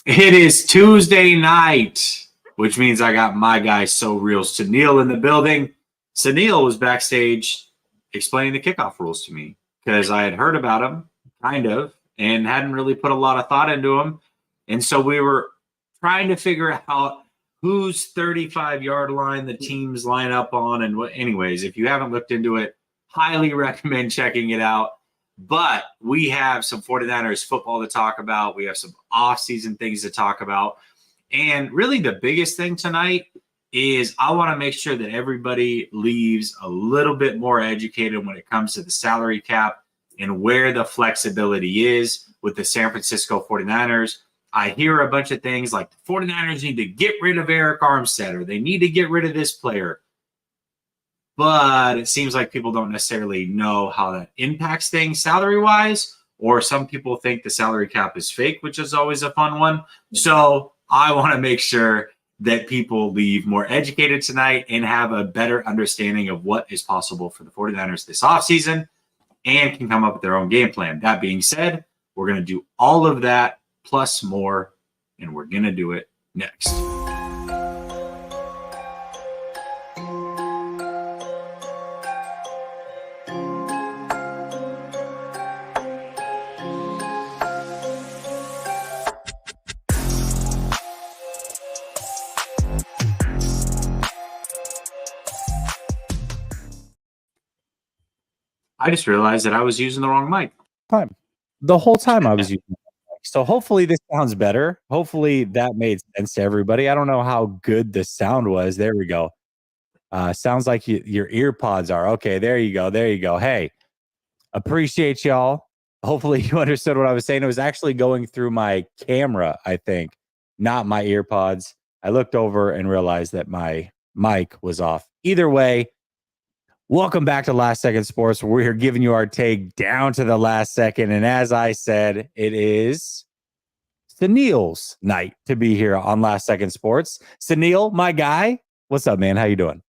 It is Tuesday night, which means I got my guy So Real Sunil in the building. Sunil was backstage explaining the kickoff rules to me because I had heard about them, kind of, and hadn't really put a lot of thought into them. And so we were trying to figure out whose 35-yard line the teams line up on. And what, anyways, if you haven't looked into it, highly recommend checking it out. But we have some 49ers football to talk about. We have some off-season things to talk about. And really the biggest thing tonight is I want to make sure that everybody leaves a little bit more educated when it comes to the salary cap and where the flexibility is with the San Francisco 49ers. I hear a bunch of things like the 49ers need to get rid of Eric Armstead or they need to get rid of this player. But it seems like people don't necessarily know how that impacts things salary-wise, or some people think the salary cap is fake, which is always a fun one. So I want to make sure that people leave more educated tonight and have a better understanding of what is possible for the 49ers this offseason and can come up with their own game plan. That being said, we're going to do all of that plus more, and we're going to do it next. I just realized that I was using the wrong mic. The whole time I was using the mic. So hopefully this sounds better. Hopefully that made sense to everybody. I don't know how good the sound was. There we go. Sounds like your ear pods are. Okay, there you go. There you go. Hey, appreciate y'all. Hopefully you understood what I was saying. It was actually going through my camera, I think, not my ear pods. I looked over and realized that my mic was off. Either way, welcome back to Last Second Sports. We're here giving you our take down to the last second. And as I said, it is Sunil's night to be here on Last Second Sports. Sunil, my guy, what's up, man? How you doing?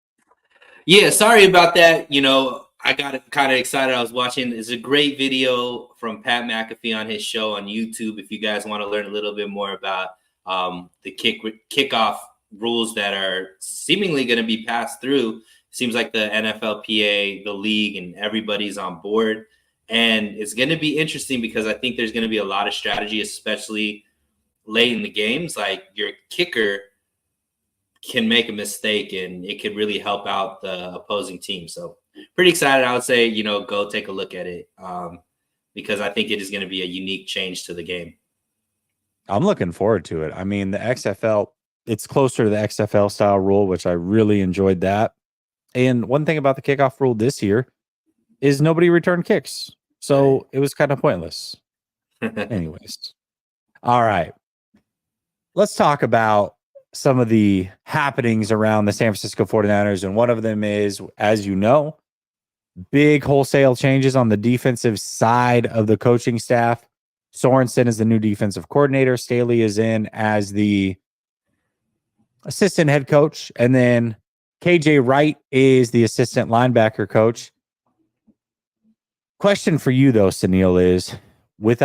Yeah, sorry about that. You know, I got kind of excited. I was watching. It's a great video from Pat McAfee on his show on YouTube. If you guys want to learn a little bit more about the kickoff rules that are seemingly going to be passed through. Seems like the NFLPA, the league, and everybody's on board. And it's going to be interesting because I think there's going to be a lot of strategy, especially late in the games. Like your kicker can make a mistake and it could really help out the opposing team. So pretty excited. I would say, go take a look at it because I think it is going to be a unique change to the game. I'm looking forward to it. I mean, the XFL, it's closer to the XFL style rule, which I really enjoyed that. And one thing about the kickoff rule this year is nobody returned kicks. So It was kind of pointless. Anyways. All right. Let's talk about some of the happenings around the San Francisco 49ers. And one of them is, as you know, big wholesale changes on the defensive side of the coaching staff. Sorensen is the new defensive coordinator. Staley is in as the assistant head coach. And then KJ Wright is the assistant linebacker coach. Question for you, though, Sunil, is with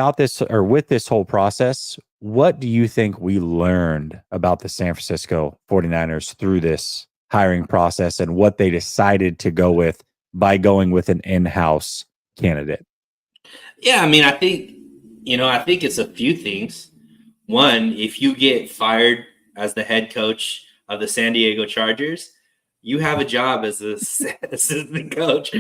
this whole process, what do you think we learned about the San Francisco 49ers through this hiring process and what they decided to go with by going with an in-house candidate? Yeah, I mean, I think it's a few things. One, if you get fired as the head coach of the San Diego Chargers, you have a job as an assistant coach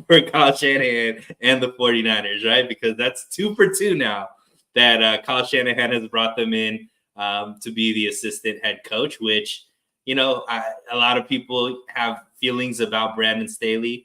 for Kyle Shanahan and the 49ers, right? Because that's 2 for 2 now that Kyle Shanahan has brought them in to be the assistant head coach, which, a lot of people have feelings about Brandon Staley,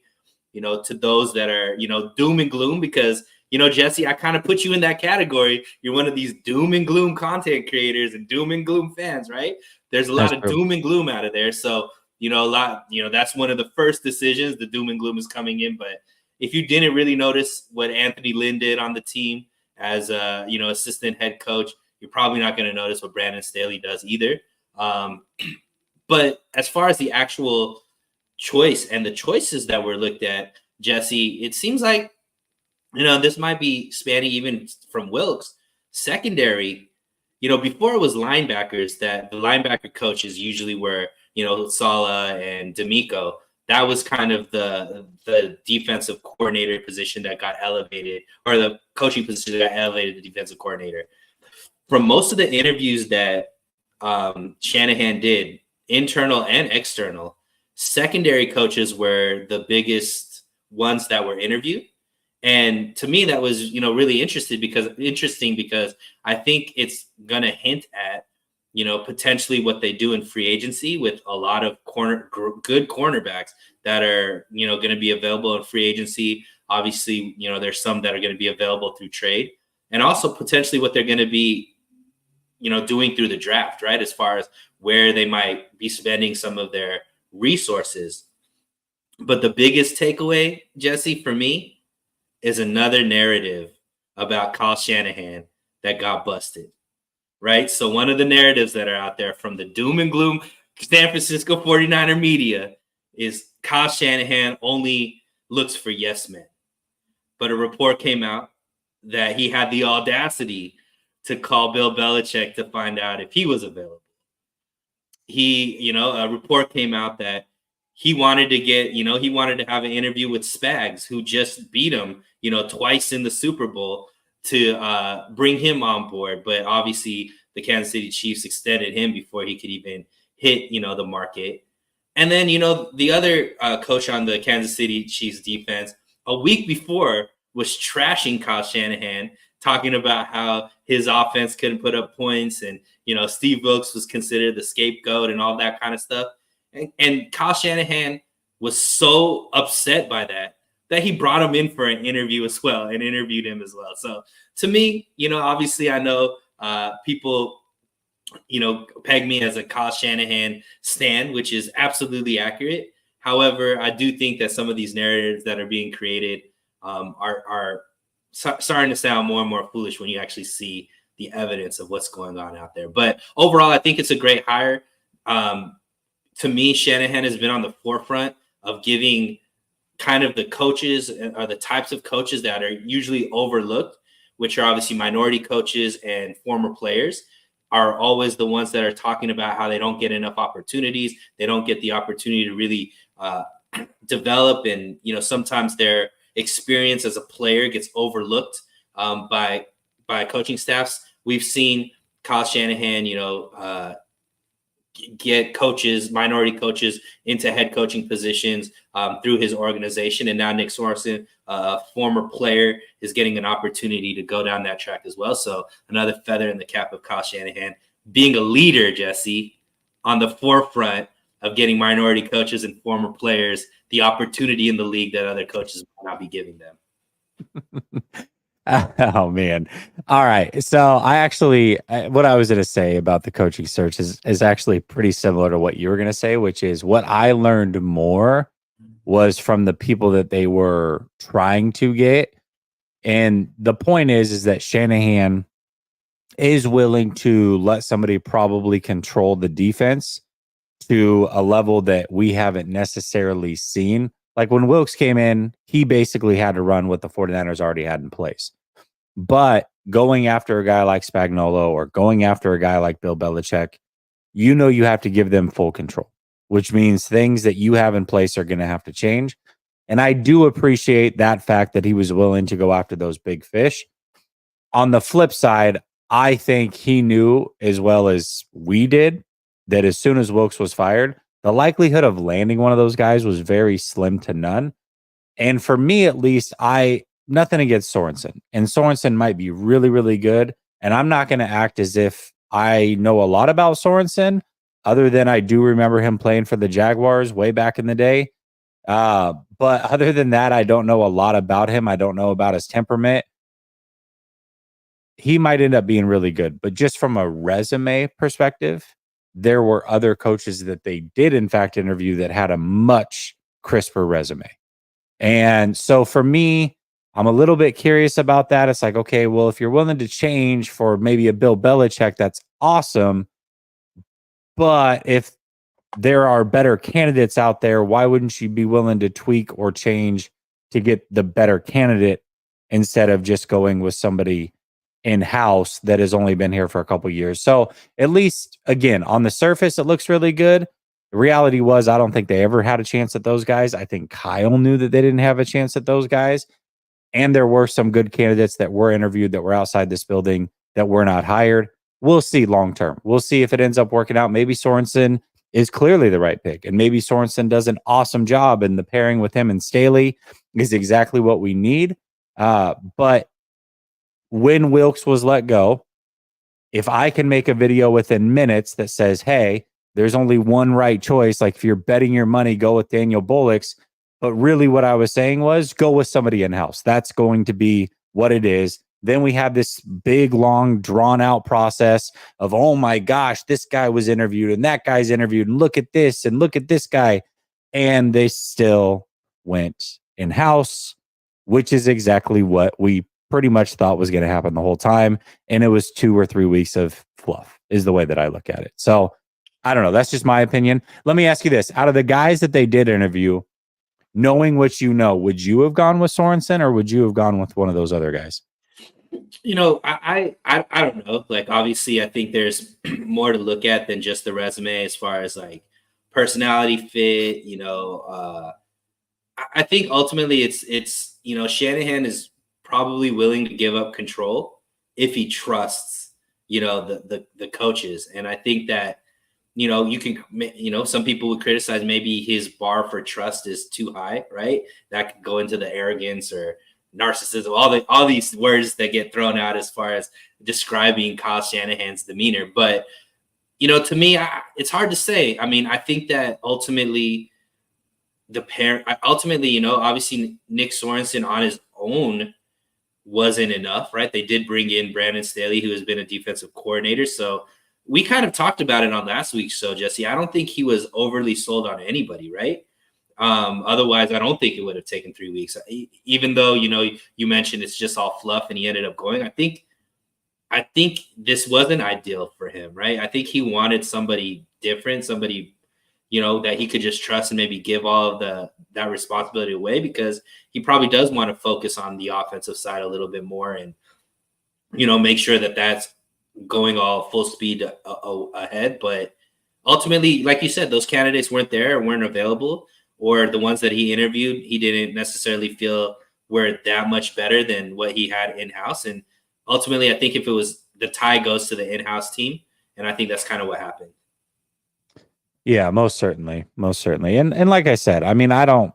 to those that are, doom and gloom because, Jesse, I kind of put you in that category. You're one of these doom and gloom content creators and doom and gloom fans, right? There's a lot of doom and gloom out of there. So, that's one of the first decisions. The doom and gloom is coming in. But if you didn't really notice what Anthony Lynn did on the team as assistant head coach, you're probably not going to notice what Brandon Staley does either. But as far as the actual choice and the choices that were looked at, Jesse, it seems like, this might be spanning even from Wilkes. Secondary before it was linebackers, that the linebacker coaches usually were, Sala and D'Amico. That was kind of the defensive coordinator position that got elevated, or the coaching position that got elevated to defensive coordinator. From most of the interviews that Shanahan did, internal and external, secondary coaches were the biggest ones that were interviewed. And to me, that was, really interesting because I think it's going to hint at, potentially what they do in free agency with a lot of good cornerbacks that are, going to be available in free agency. Obviously, there's some that are going to be available through trade, and also potentially what they're going to be, doing through the draft, right? As far as where they might be spending some of their resources. But the biggest takeaway, Jesse, for me, is another narrative about Kyle Shanahan that got busted, right? So one of the narratives that are out there from the doom and gloom San Francisco 49er media is Kyle Shanahan only looks for yes men. But a report came out that he had the audacity to call Bill Belichick to find out if he was available. A report came out that he wanted to have an interview with Spags, who just beat him, twice in the Super Bowl, to bring him on board. But obviously the Kansas City Chiefs extended him before he could even hit, the market. And then, the other coach on the Kansas City Chiefs defense a week before was trashing Kyle Shanahan, talking about how his offense couldn't put up points, and, Steve Wilkes was considered the scapegoat and all that kind of stuff. And Kyle Shanahan was so upset by that he brought him in for an interview as well and interviewed him as well. So to me, obviously I know people, peg me as a Kyle Shanahan stan, which is absolutely accurate. However, I do think that some of these narratives that are being created are starting to sound more and more foolish when you actually see the evidence of what's going on out there. But overall, I think it's a great hire. To me, Shanahan has been on the forefront of giving kind of the coaches, or the types of coaches that are usually overlooked, which are obviously minority coaches and former players, are always the ones that are talking about how they don't get enough opportunities. They don't get the opportunity to really develop. And, sometimes their experience as a player gets overlooked by coaching staffs. We've seen Kyle Shanahan, get coaches, minority coaches, into head coaching positions through his organization. And now Nick Sorensen, a former player, is getting an opportunity to go down that track as well. So another feather in the cap of Kyle Shanahan, being a leader, Jesse, on the forefront of getting minority coaches and former players the opportunity in the league that other coaches might not be giving them. Oh man. All right. So what I was going to say about the coaching search is actually pretty similar to what you were going to say, which is what I learned more was from the people that they were trying to get. And the point is that Shanahan is willing to let somebody probably control the defense to a level that we haven't necessarily seen. Like when Wilkes came in, he basically had to run what the 49ers already had in place. But going after a guy like Spagnuolo or going after a guy like Bill Belichick, you have to give them full control, which means things that you have in place are going to have to change. And I do appreciate that fact that he was willing to go after those big fish. On the flip side, I think he knew as well as we did that as soon as Wilkes was fired, the likelihood of landing one of those guys was very slim to none. And for me, at least, nothing against Sorensen. And Sorensen might be really, really good. And I'm not going to act as if I know a lot about Sorensen, other than I do remember him playing for the Jaguars way back in the day. But other than that, I don't know a lot about him. I don't know about his temperament. He might end up being really good. But just from a resume perspective, there were other coaches that they did, in fact, interview that had a much crisper resume. And so for me, I'm a little bit curious about that. It's like, okay, well, if you're willing to change for maybe a Bill Belichick, that's awesome. But if there are better candidates out there, why wouldn't you be willing to tweak or change to get the better candidate instead of just going with somebody in-house that has only been here for a couple years. So at least, again, on the surface, it looks really good. The reality was, I don't think they ever had a chance at those guys. I think Kyle knew that they didn't have a chance at those guys. And there were some good candidates that were interviewed that were outside this building that were not hired. We'll see long term. We'll see if it ends up working out. Maybe Sorensen is clearly the right pick. And maybe Sorensen does an awesome job. And the pairing with him and Staley is exactly what we need. But when Wilkes was let go, if I can make a video within minutes that says, hey, there's only one right choice, like if you're betting your money, go with Daniel Bullocks. But really what I was saying was go with somebody in-house. That's going to be what it is. Then we have this big, long, drawn-out process of, oh my gosh, this guy was interviewed and that guy's interviewed, and look at this and look at this guy. And they still went in-house, which is exactly what we pretty much thought was going to happen the whole time. And it was 2 or 3 weeks of fluff is the way that I look at it. So I don't know. That's just my opinion. Let me ask you this. Out of the guys that they did interview, knowing what you know, would you have gone with Sorensen or would you have gone with one of those other guys? I don't know. Like, obviously, I think there's more to look at than just the resume as far as like personality fit. I think ultimately it's Shanahan is probably willing to give up control if he trusts the coaches, and I think that you can some people would criticize maybe his bar for trust is too high, right? That could go into the arrogance or narcissism, all these words that get thrown out as far as describing Kyle Shanahan's demeanor. But to me, it's hard to say. I mean, I think that ultimately obviously Nick Sorensen on his own wasn't enough, right? They did bring in Brandon Staley, who has been a defensive coordinator. So we kind of talked about it on last week's show, Jesse. I don't think he was overly sold on anybody, right? Otherwise, I don't think it would have taken 3 weeks. Even though, you mentioned it's just all fluff and he ended up going. I think this wasn't ideal for him, right? I think he wanted somebody different, somebody that he could just trust and maybe give all of that responsibility away, because he probably does want to focus on the offensive side a little bit more and, make sure that that's going all full speed ahead. But ultimately, like you said, those candidates weren't there and weren't available, or the ones that he interviewed, he didn't necessarily feel were that much better than what he had in-house. And ultimately, I think if it was the tie goes to the in-house team, and I think that's kind of what happened. Yeah, most certainly. Most certainly. And like I said, I mean, I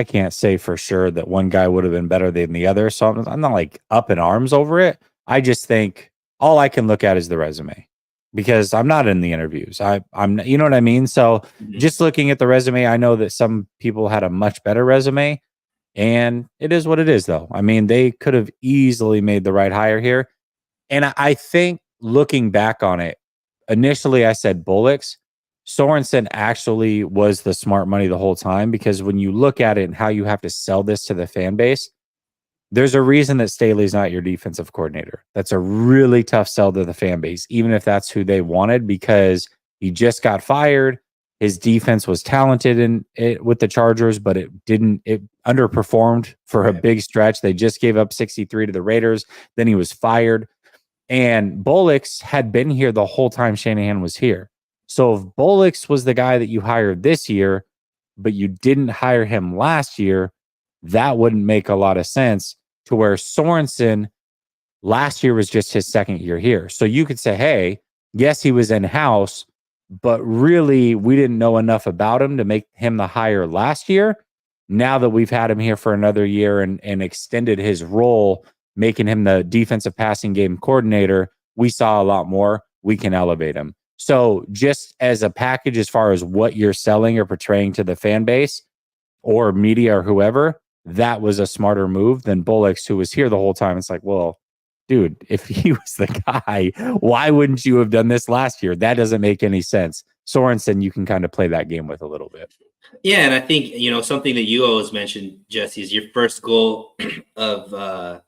can't say for sure that one guy would have been better than the other. So I'm not like up in arms over it. I just think all I can look at is the resume, because I'm not in the interviews. I'm you know what I mean? So just looking at the resume, I know that some people had a much better resume, and it is what it is though. I mean, they could have easily made the right hire here. And I think looking back on it, initially I said Bullocks. Sorensen actually was the smart money the whole time, because when you look at it and how you have to sell this to the fan base, there's a reason that Staley's not your defensive coordinator. That's a really tough sell to the fan base, even if that's who they wanted, because he just got fired. His defense was talented with the Chargers, but it underperformed for a big stretch. They just gave up 63 to the Raiders. Then he was fired. And Bullocks had been here the whole time Shanahan was here. So if Bullocks was the guy that you hired this year, but you didn't hire him last year, that wouldn't make a lot of sense, to where Sorensen last year was just his second year here. So you could say, hey, yes, he was in-house, but really we didn't know enough about him to make him the hire last year. Now that we've had him here for another year and extended his role, making him the defensive passing game coordinator, we saw a lot more. We can elevate him. So just as a package, as far as what you're selling or portraying to the fan base or media or whoever, that was a smarter move than Bullocks, who was here the whole time. It's like, well, dude, if he was the guy, why wouldn't you have done this last year? That doesn't make any sense. Sorensen, you can kind of play that game with a little bit. Yeah, and I think, something that you always mentioned, Jesse, is your first goal of the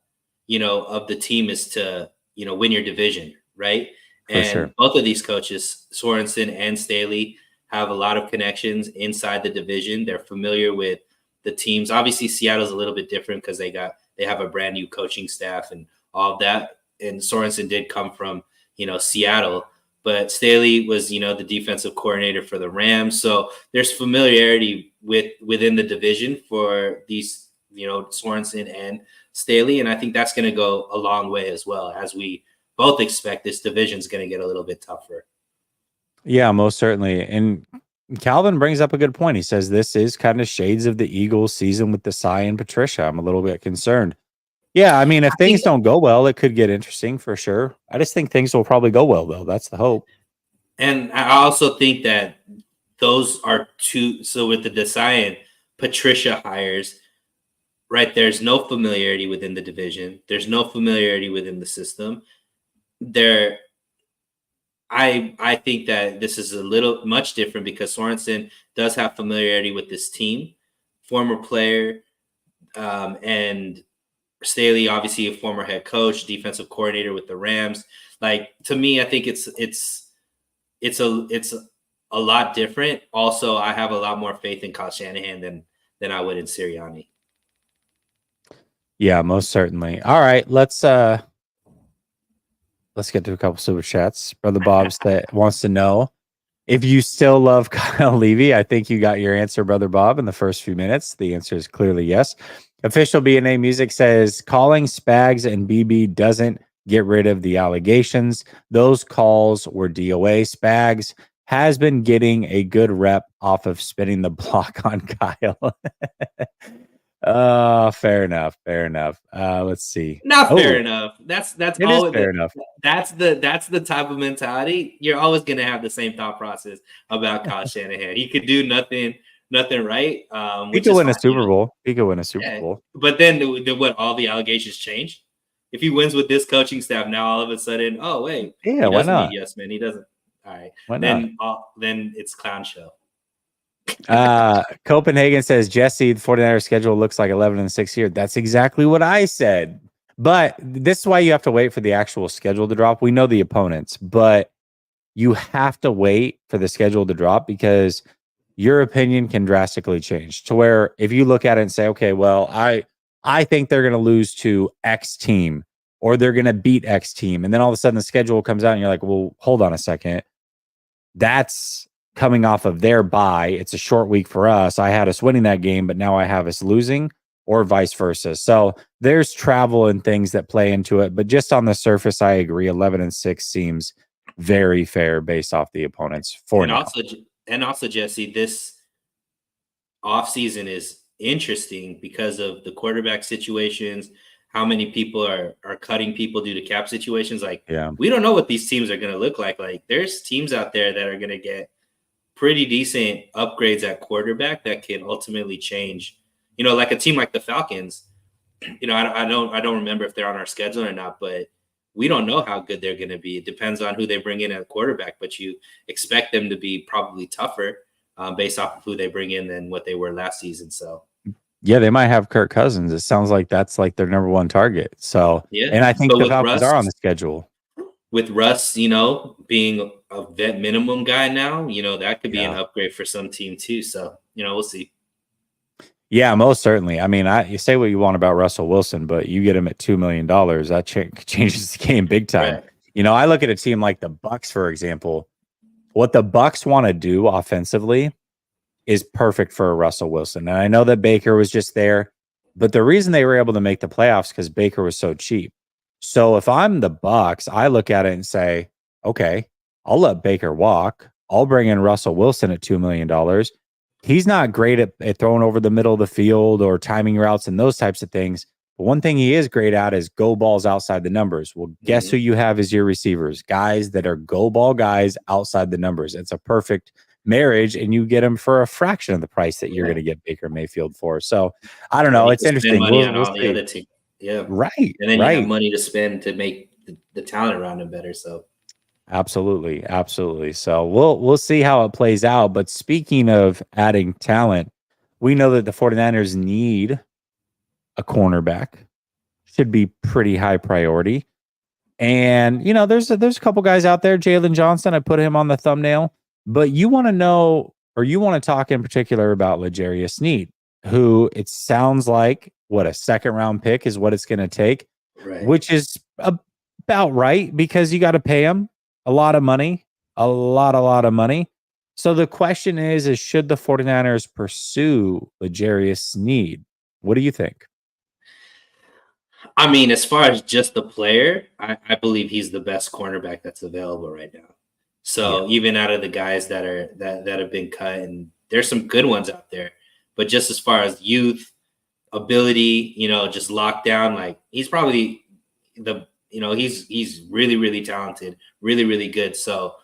team is to, win your division, right? And sure. Both of these coaches, Sorensen and Staley, have a lot of connections inside the division. They're familiar with the teams. Obviously, Seattle's a little bit different because they have a brand new coaching staff and all of that. And Sorensen did come from, Seattle, but Staley was, the defensive coordinator for the Rams. So there's familiarity within the division for these, Sorensen and Staley. And I think that's going to go a long way as well, as we both expect this division is going to get a little bit tougher. Yeah, most certainly. And Calvin brings up a good point. He says this is kind of shades of the Eagles season with Desai and Patricia. I'm a little bit concerned. Yeah, I mean, if things don't go well, it could get interesting for sure. I just think things will probably go well, though. That's the hope. And I also think that those are two. So with the Desai and Patricia hires, right, there's no familiarity within the division. There's no familiarity within the system. I think that this is much different because Sorensen does have familiarity with this team, former player, and Staley, obviously a former head coach, defensive coordinator with the Rams. Like, to me, I think it's a lot different. Also, I have a lot more faith in Kyle Shanahan than I would in Sirianni. Yeah, most certainly. All right, let's get to a couple super chats. Brother Bob's that wants to know if you still love Kyle Levy. I think you got your answer, Brother Bob, in the first few minutes. The answer is clearly yes. Official BNA Music says calling Spags and BB doesn't get rid of the allegations. Those calls were DOA. Spags has been getting a good rep off of spinning the block on Kyle. Fair enough. Let's see. Not fair enough. That's always fair enough. That's the type of mentality. You're always gonna have the same thought process about Kyle Shanahan. He could do nothing right. He could win a Super Bowl. He could win a Super Bowl. But then what? All the allegations change. If he wins with this coaching staff now, all of a sudden, oh wait, yeah, why not? Yes, man, he doesn't. All right, why not? Then it's clown show. Copenhagen says Jesse, the 49ers schedule looks like 11-6 here. That's exactly what I said. But this is why you have to wait for the actual schedule to drop. We know the opponents, but you have to wait for the schedule to drop because your opinion can drastically change to where if you look at it and say, okay, well, I think they're going to lose to X team or they're going to beat X team. And then all of a sudden the schedule comes out and you're like, well, hold on a second. That's coming off of their bye. It's a short week for us. I had us winning that game, but now I have us losing or vice versa. So there's travel and things that play into it. But just on the surface, I agree. 11-6 seems very fair based off the opponents for now. Also, Jesse, this offseason is interesting because of the quarterback situations, how many people are cutting people due to cap situations. Like, we don't know what these teams are going to look like. Like, there's teams out there that are going to get pretty decent upgrades at quarterback that can ultimately change, like a team like the Falcons. I don't remember if they're on our schedule or not, but we don't know how good they're going to be. It depends on who they bring in at quarterback, but you expect them to be probably tougher based off of who they bring in than what they were last season. So yeah, they might have Kirk Cousins. It sounds like that's like their number one target. So yeah, and I think the Falcons are on the schedule. With Russ, being a vet minimum guy now, that could be an upgrade for some team too. So, we'll see. Yeah, most certainly. I mean, you say what you want about Russell Wilson, but you get him at $2 million, that changes the game big time. Right. I look at a team like the Bucs, for example. What the Bucs want to do offensively is perfect for a Russell Wilson. And I know that Baker was just there, but the reason they were able to make the playoffs because Baker was so cheap. So if I'm the Bucs, I look at it and say, okay, I'll let Baker walk. I'll bring in Russell Wilson at $2 million. He's not great at throwing over the middle of the field or timing routes and those types of things. But one thing he is great at is go balls outside the numbers. Well, guess who you have as your receivers? Guys that are go ball guys outside the numbers. It's a perfect marriage, and you get them for a fraction of the price that you're going to get Baker Mayfield for. So I don't know. It's interesting. We'll the other team. Yeah. Right. And then you have money to spend to make the talent around him better. So absolutely. So we'll see how it plays out. But speaking of adding talent, we know that the 49ers need a cornerback. Should be pretty high priority. And there's a couple guys out there. Jalen Johnson, I put him on the thumbnail. But you want to know, or you want to talk in particular about L'Jarius Sneed, who it sounds like a second round pick is what it's going to take. Right. which is about right because you got to pay him a lot of money, a lot of money. So the question is should the 49ers pursue L'Jarius Sneed? What do you think? I mean, as far as just the player, I believe he's the best cornerback that's available right now. So even out of the guys that have been cut, and there's some good ones out there, but just as far as youth, ability, just locked down, like he's probably he's really, really talented, really, really good. So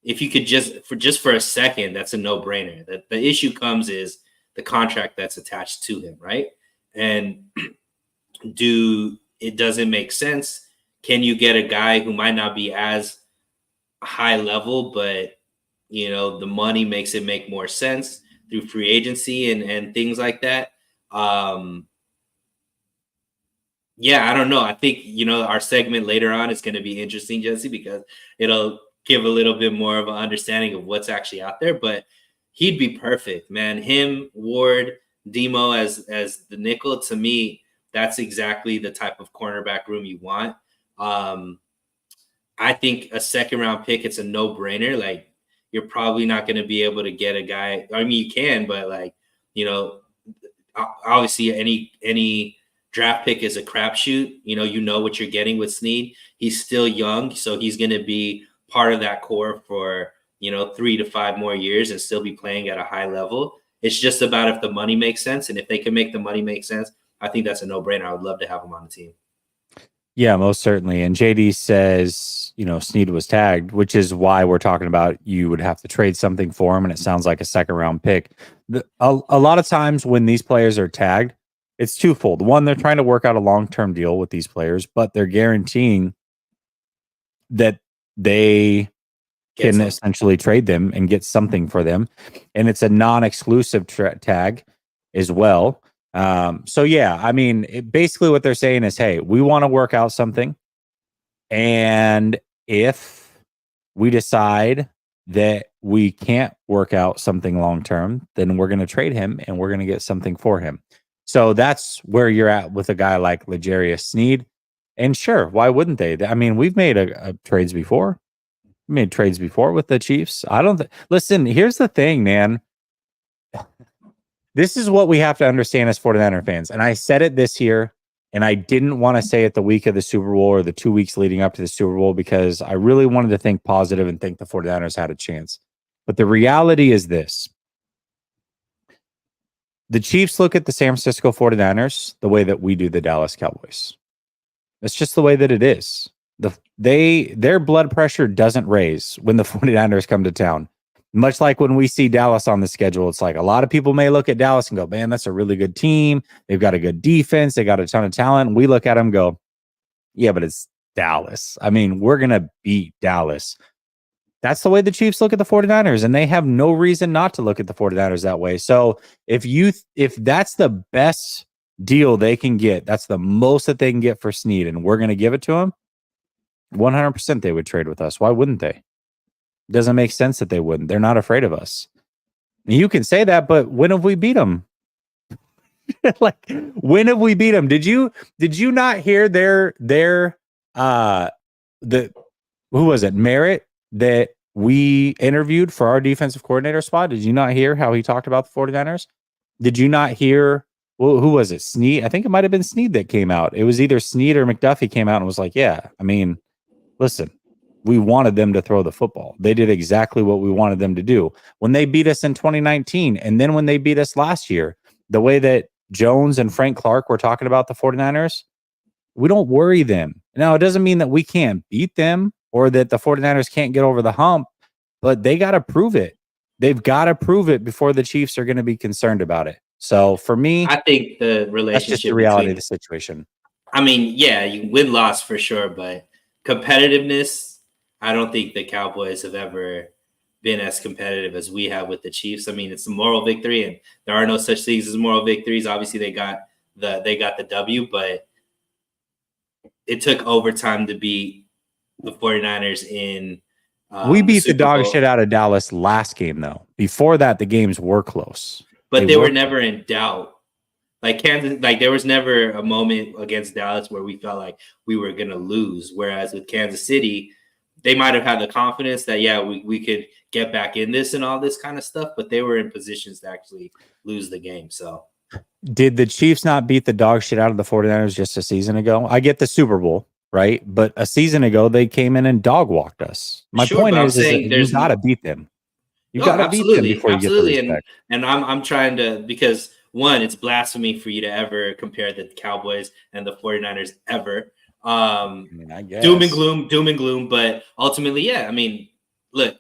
if you could just for a second, that's a no-brainer. The issue comes is the contract that's attached to him, right? And it doesn't make sense. Can you get a guy who might not be as high level, but the money makes it make more sense through free agency and things like that? Yeah, I don't know. I think our segment later on is going to be interesting, Jesse, because it'll give a little bit more of an understanding of what's actually out there. But he'd be perfect, man. Him, Ward, Demo as the nickel, to me, that's exactly the type of cornerback room you want. I think a second round pick, it's a no brainer. Like, you're probably not going to be able to get a guy. I mean, you can, but obviously any draft pick is a crapshoot. You know what you're getting with Sneed. He's still young, so he's going to be part of that core for 3 to 5 more years and still be playing at a high level. It's just about if the money makes sense, and if they can make the money make sense, I think that's a no-brainer. I would love to have him on the team. Yeah, most certainly. And JD says, Sneed was tagged, which is why we're talking about you would have to trade something for him, and it sounds like a second-round pick. A lot of times when these players are tagged, it's twofold. One, they're trying to work out a long-term deal with these players, but they're guaranteeing that they can essentially trade them and get something for them. And it's a non-exclusive tag as well. So yeah, I mean, basically what they're saying is, hey, we want to work out something. And if we decide that we can't work out something long-term, then we're going to trade him and we're going to get something for him. So that's where you're at with a guy like L'Jarius Sneed. And sure, why wouldn't they? I mean, we've made trades before. We made trades before with the Chiefs. Listen, here's the thing, man. This is what we have to understand as 49er fans. And I said it this year, and I didn't want to say it the week of the Super Bowl or the 2 weeks leading up to the Super Bowl because I really wanted to think positive and think the 49ers had a chance. But the reality is this. The Chiefs look at the San Francisco 49ers the way that we do the Dallas Cowboys. That's just the way that it is. Their blood pressure doesn't raise when the 49ers come to town. Much like when we see Dallas on the schedule, it's like a lot of people may look at Dallas and go, man, that's a really good team. They've got a good defense. They got a ton of talent. And we look at them and go, yeah, but it's Dallas. I mean, we're going to beat Dallas. That's the way the Chiefs look at the 49ers, and they have no reason not to look at the 49ers that way. So if that's the best deal they can get, that's the most that they can get for Sneed, and we're going to give it to them, 100% they would trade with us. Why wouldn't they? It doesn't make sense that they wouldn't. They're not afraid of us. You can say that, but when have we beat them? Like, when have we beat them? Did you not hear who was it? Merritt that we interviewed for our defensive coordinator spot? Did you not hear how he talked about the 49ers? Did you not hear, well, who was it? Sneed? I think it might have been Sneed that came out. It was either Sneed or McDuffie came out and was like, yeah, I mean, listen, we wanted them to throw the football. They did exactly what we wanted them to do. When they beat us in 2019, and then when they beat us last year, the way that Jones and Frank Clark were talking about the 49ers, we don't worry them. Now, it doesn't mean that we can't beat them or that the 49ers can't get over the hump, but they got to prove it. They've got to prove it before the Chiefs are going to be concerned about it. So for me, I think the relationship, that's just the reality of the situation. I mean, yeah, you win-loss for sure, but competitiveness, I don't think the Cowboys have ever been as competitive as we have with the Chiefs. I mean, it's a moral victory, and there are no such things as moral victories. Obviously, they got the W, but it took overtime to beat the 49ers in we beat the dog shit out of Dallas last game, though. Before that, the games were close. But they were never in doubt. Like Kansas, like there was never a moment against Dallas where we felt like we were going to lose. Whereas with Kansas City, they might have had the confidence that, yeah, we could get back in this and all this kind of stuff, but they were in positions to actually lose the game. So Did the Chiefs not beat the dog shit out of the 49ers just a season ago? I get the Super Bowl, right? But a season ago, they came in and dog walked us. My sure, point but I'm is that saying you there's got to beat them. You no, got to beat them absolutely, before you get the absolutely, respect. and I'm trying to, because one, it's blasphemy for you to ever compare the Cowboys and the 49ers ever. I mean, I guess. Doom and gloom, but ultimately, yeah. I mean, look,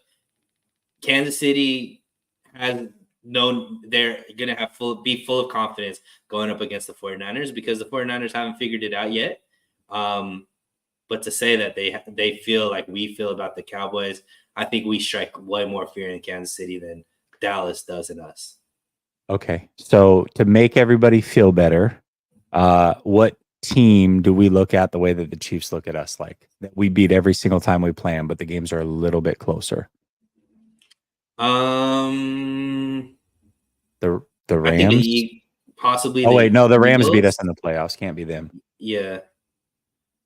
Kansas City has known they're gonna have be full of confidence going up against the 49ers because the 49ers haven't figured it out yet. But to say that they feel like we feel about the Cowboys, I think we strike way more fear in Kansas City than Dallas does in us. Okay. So to make everybody feel better, what team do we look at the way that the Chiefs look at us? Like that we beat every single time we play them, but the games are a little bit closer. The Rams. I think possibly. Oh wait, no, the Rams Eagles. beat us in the playoffs. Can't be them. Yeah.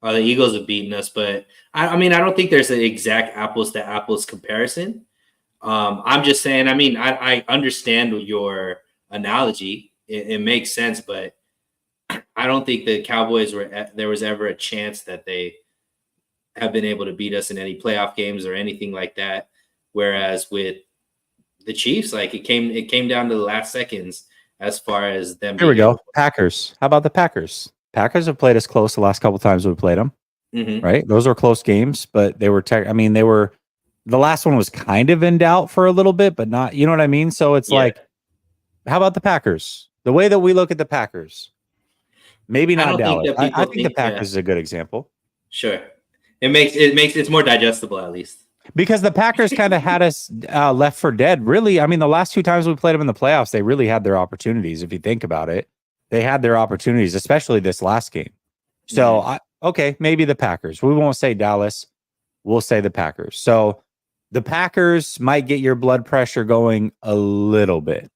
The Eagles have beaten us, but I mean, I don't think there's an exact apples to apples comparison. I'm just saying, I mean, I understand your analogy. It makes sense, but I don't think the Cowboys there was ever a chance that they have been able to beat us in any playoff games or anything like that. Whereas with the Chiefs, like it came down to the last seconds as far as them. Here we go. Packers. How about the Packers? Packers have played us close the last couple times we played them. Mm-hmm. Right? Those were close games, but they were they were the last one was kind of in doubt for a little bit, but not, you know what I mean? So it's like, how about the Packers? The way that we look at the Packers. Maybe not Dallas. I think the Packers is a good example. Sure. It's more digestible at least. Because the Packers kind of had us left for dead. Really, I mean, the last two times we played them in the playoffs, they really had their opportunities. If you think about it, they had their opportunities, especially this last game. So, okay, maybe the Packers. We won't say Dallas. We'll say the Packers. So the Packers might get your blood pressure going a little bit.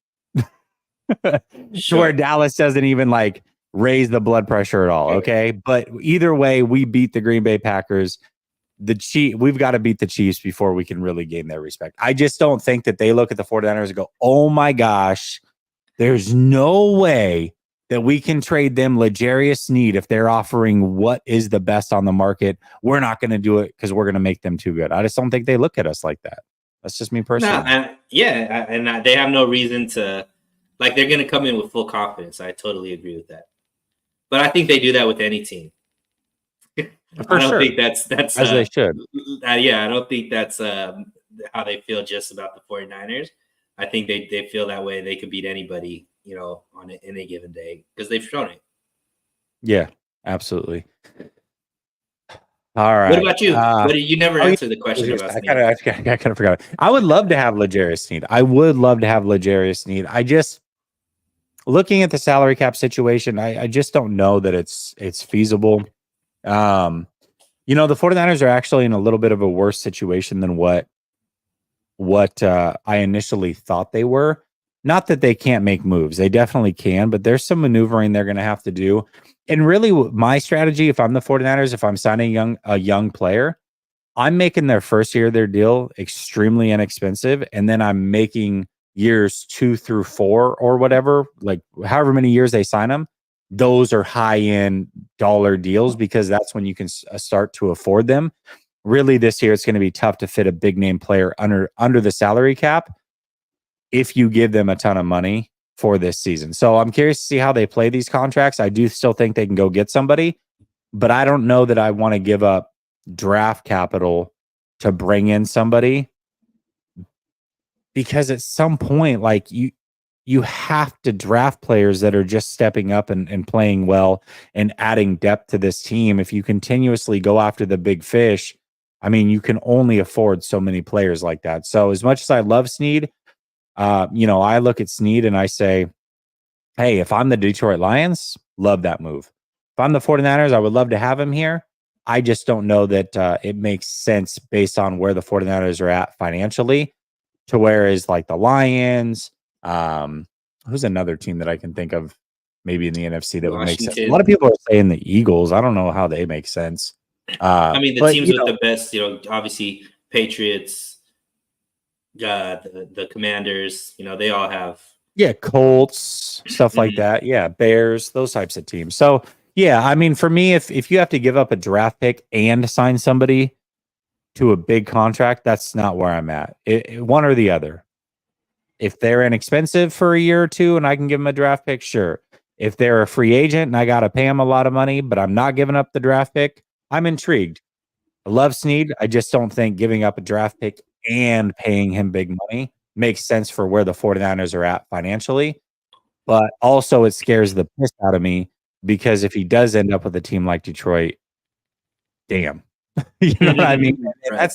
To where Dallas doesn't even like raise the blood pressure at all. Okay. But either way, we beat the Green Bay Packers. We've got to beat the Chiefs before we can really gain their respect. I just don't think that they look at the 49ers and go, oh my gosh, there's no way that we can trade them L'Jarius Sneed if they're offering what is the best on the market. We're not going to do it because we're going to make them too good. I just don't think they look at us like that. That's just me personally. And they have no reason to, like, they're going to come in with full confidence. I totally agree with that. But I think they do that with any team. I don't think that's as they should. I don't think that's how they feel just about the 49ers. I think they feel that way. They could beat anybody, on any given day because they've shown it. Yeah, absolutely. All right. What about you? You never answered the question about Sneed. I kind of forgot. I would love to have L'Jarius Sneed. I just, looking at the salary cap situation, I just don't know that it's feasible. The 49ers are actually in a little bit of a worse situation than what I initially thought they were. Not that they can't make moves. They definitely can, but there's some maneuvering they're going to have to do. And really my strategy, if I'm the 49ers, if I'm signing a young player, I'm making their first year of their deal extremely inexpensive. And then I'm making years 2 through 4 or whatever, like however many years they sign them. Those are high-end dollar deals because that's when you can start to afford them. Really, this year, it's going to be tough to fit a big-name player under the salary cap if you give them a ton of money for this season. So I'm curious to see how they play these contracts. I do still think they can go get somebody, but I don't know that I want to give up draft capital to bring in somebody because at some point, like you have to draft players that are just stepping up and playing well and adding depth to this team. If you continuously go after the big fish, I mean, you can only afford so many players like that. So as much as I love Sneed, I look at Sneed and I say, hey, if I'm the Detroit Lions, love that move. If I'm the 49ers, I would love to have him here. I just don't know that it makes sense based on where the 49ers are at financially to whereas like the Lions, who's another team that I can think of maybe in the NFC that would make sense. A Washington. lot of people are saying the Eagles. I don't know how they make sense. I mean, the but, teams you with know, the best, obviously Patriots, the Commanders, they all have. yeah, Colts, stuff like that. Yeah, Bears, those types of teams. So yeah, I mean, for me, if you have to give up a draft pick and sign somebody to a big contract, that's not where I'm at. One or the other. If they're inexpensive for a year or two and I can give them a draft pick, sure. If they're a free agent and I got to pay them a lot of money, but I'm not giving up the draft pick, I'm intrigued. I love Snead. I just don't think giving up a draft pick and paying him big money makes sense for where the 49ers are at financially. But also it scares the piss out of me because if he does end up with a team like Detroit, damn. You know what I mean? Right.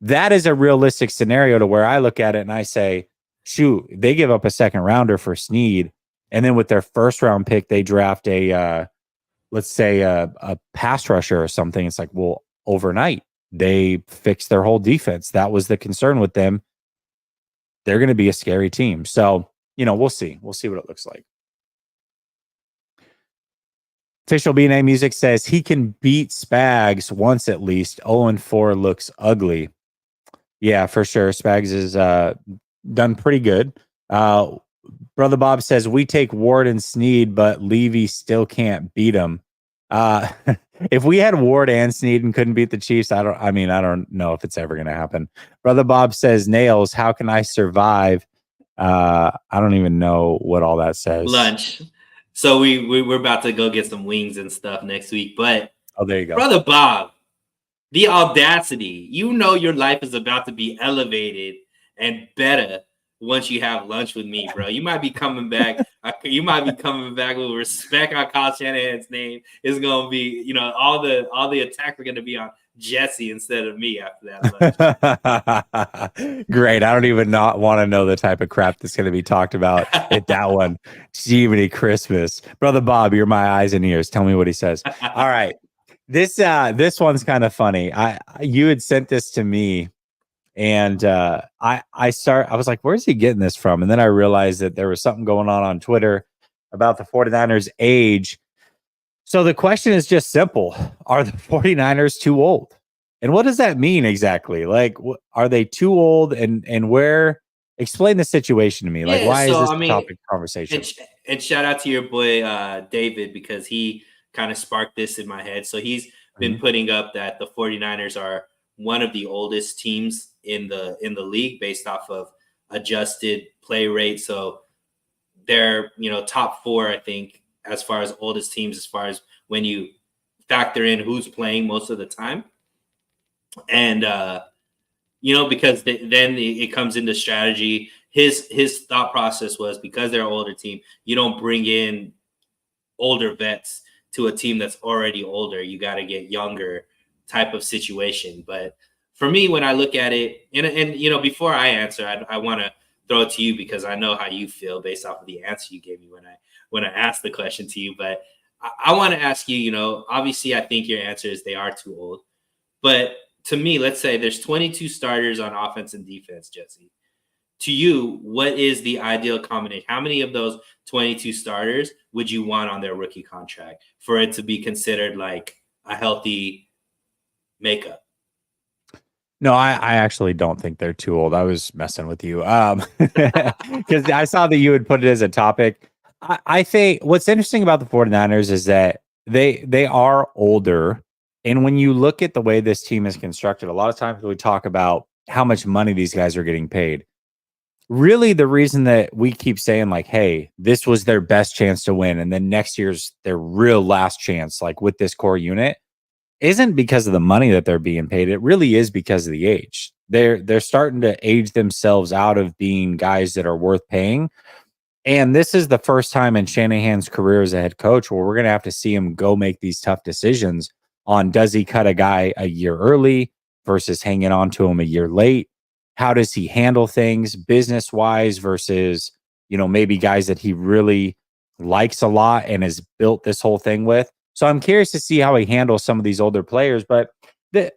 That is a realistic scenario to where I look at it and I say, shoot, they give up a second rounder for Snead, and then with their first round pick, they draft let's say a pass rusher or something. It's like, well, overnight they fixed their whole defense. That was the concern with them. They're going to be a scary team. So, we'll see. We'll see what it looks like. Official B&A Music says he can beat Spags once at least. 0-4 looks ugly. Yeah, for sure. Spags is done pretty good. Brother Bob says we take Ward and Snead, but Levy still can't beat him. If we had Ward and Snead and couldn't beat the Chiefs, I don't know if it's ever going to happen. Brother Bob says Nails. How can I survive? I don't even know what all that says. Lunch. So we're about to go get some wings and stuff next week. But there you go. Brother Bob, the audacity. Your life is about to be elevated and better once you have lunch with me, bro. You might be coming back. You might be coming back with respect on Kyle Shanahan's name. It's gonna be, all the attacks are gonna be on Jesse instead of me after that lunch. Great. I don't even not want to know the type of crap that's going to be talked about at that one. Jiminy Christmas. Brother Bob, you're my eyes and ears. Tell me what he says. All right. This one's kind of funny. You had sent this to me and I was like, where's he getting this from? And then I realized that there was something going on Twitter about the 49ers age. So the question is just simple. Are the 49ers too old? And what does that mean exactly? Like, are they too old and where? Explain the situation to me. Like, why is this a topic of conversation? And shout out to your boy, David, because he kind of sparked this in my head. So he's been putting up that the 49ers are one of the oldest teams in the league based off of adjusted play rate. So they're, top 4, I think, as far as oldest teams, as far as when you factor in who's playing most of the time. And, because then it comes into strategy. His thought process was because they're an older team, you don't bring in older vets to a team that's already older. You got to get younger type of situation. But for me, when I look at it, and before I answer, I want to throw it to you because I know how you feel based off of the answer you gave me when I asked the question to you. But I want to ask you, obviously I think your answer is they are too old. But to me, let's say there's 22 starters on offense and defense, Jesse. To you, what is the ideal combination? How many of those 22 starters would you want on their rookie contract for it to be considered like a healthy makeup? No, I actually don't think they're too old. I was messing with you because I saw that you had put it as a topic. I think what's interesting about the 49ers is that they are older. And when you look at the way this team is constructed, a lot of times we talk about how much money these guys are getting paid. Really, the reason that we keep saying like, hey, this was their best chance to win, and then next year's their real last chance, like with this core unit, isn't because of the money that they're being paid. It really is because of the age. They're starting to age themselves out of being guys that are worth paying. And this is the first time in Shanahan's career as a head coach where we're going to have to see him go make these tough decisions on does he cut a guy a year early versus hanging on to him a year late? How does he handle things business wise versus, maybe guys that he really likes a lot and has built this whole thing with? So I'm curious to see how he handles some of these older players, but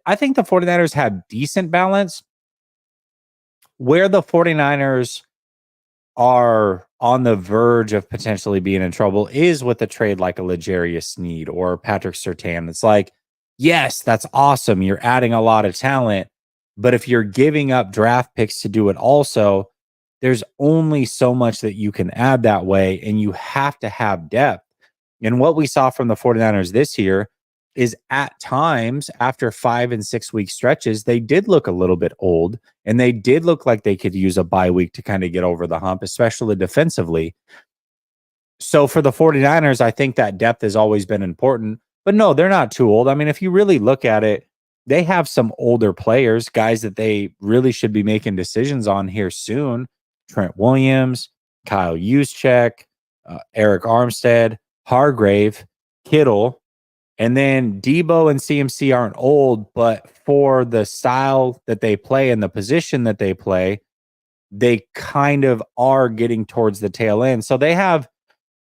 I think the 49ers have decent balance. Where the 49ers are on the verge of potentially being in trouble is with a trade like a L'Jarius Sneed or Patrick Surtain. It's like, yes, that's awesome. You're adding a lot of talent, but if you're giving up draft picks to do it also, there's only so much that you can add that way, and you have to have depth. And what we saw from the 49ers this year is at times after 5 and 6 week stretches, they did look a little bit old, and they did look like they could use a bye week to kind of get over the hump, especially defensively. So for the 49ers, I think that depth has always been important, but no, they're not too old. I mean, if you really look at it, they have some older players, guys that they really should be making decisions on here soon. Trent Williams, Kyle Juszczyk, Eric Armstead, Hargrave, Kittle, and then Debo and CMC aren't old, but for the style that they play and the position that they play, they kind of are getting towards the tail end. So they have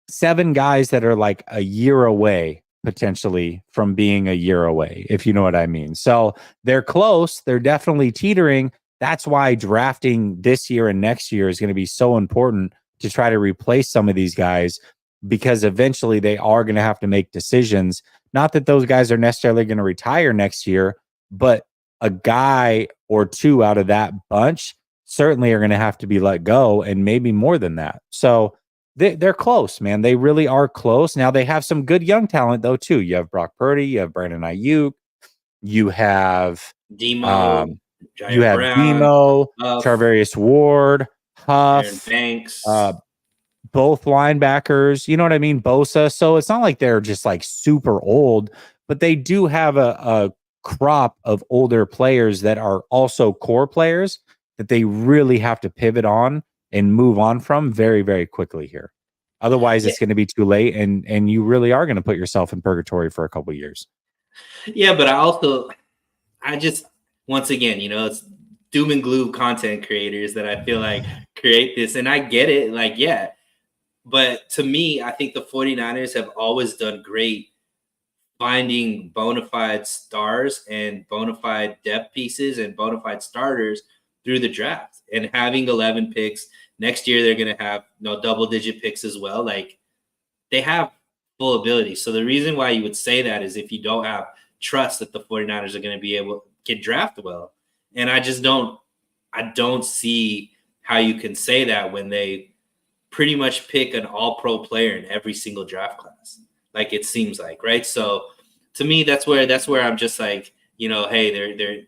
7 guys that are like a year away, potentially from being a year away, if you know what I mean. So they're close. They're definitely teetering. That's why drafting this year and next year is going to be so important to try to replace some of these guys, because eventually they are going to have to make decisions. Not that those guys are necessarily going to retire next year, but a guy or two out of that bunch certainly are going to have to be let go, and maybe more than that. So they're close, man. They really are close. Now they have some good young talent though too. You have Brock Purdy, you have Brandon Ayuk, you have Demo, you have Brown, Demo, Huff, Charvarius Ward, Aaron Huff, Banks. both linebackers, you know what I mean? Bosa. So it's not like they're just like super old, but they do have a crop of older players that are also core players that they really have to pivot on and move on from very, very quickly here. Otherwise, it's going to be too late, and you really are going to put yourself in purgatory for a couple of years. Yeah, but I just, once again, it's doom and gloom content creators that I feel like create this, and I get it. Like, yeah. But to me, I think the 49ers have always done great finding bona fide stars and bona fide depth pieces and bona fide starters through the draft, and having 11 picks. Next year, they're going to have double-digit picks as well. Like, they have full ability. So the reason why you would say that is if you don't have trust that the 49ers are going to be able to get drafted well. And I don't see how you can say that when they pretty much pick an all-pro player in every single draft class. Like, it seems like, right? So to me, that's where I'm just like, hey, they're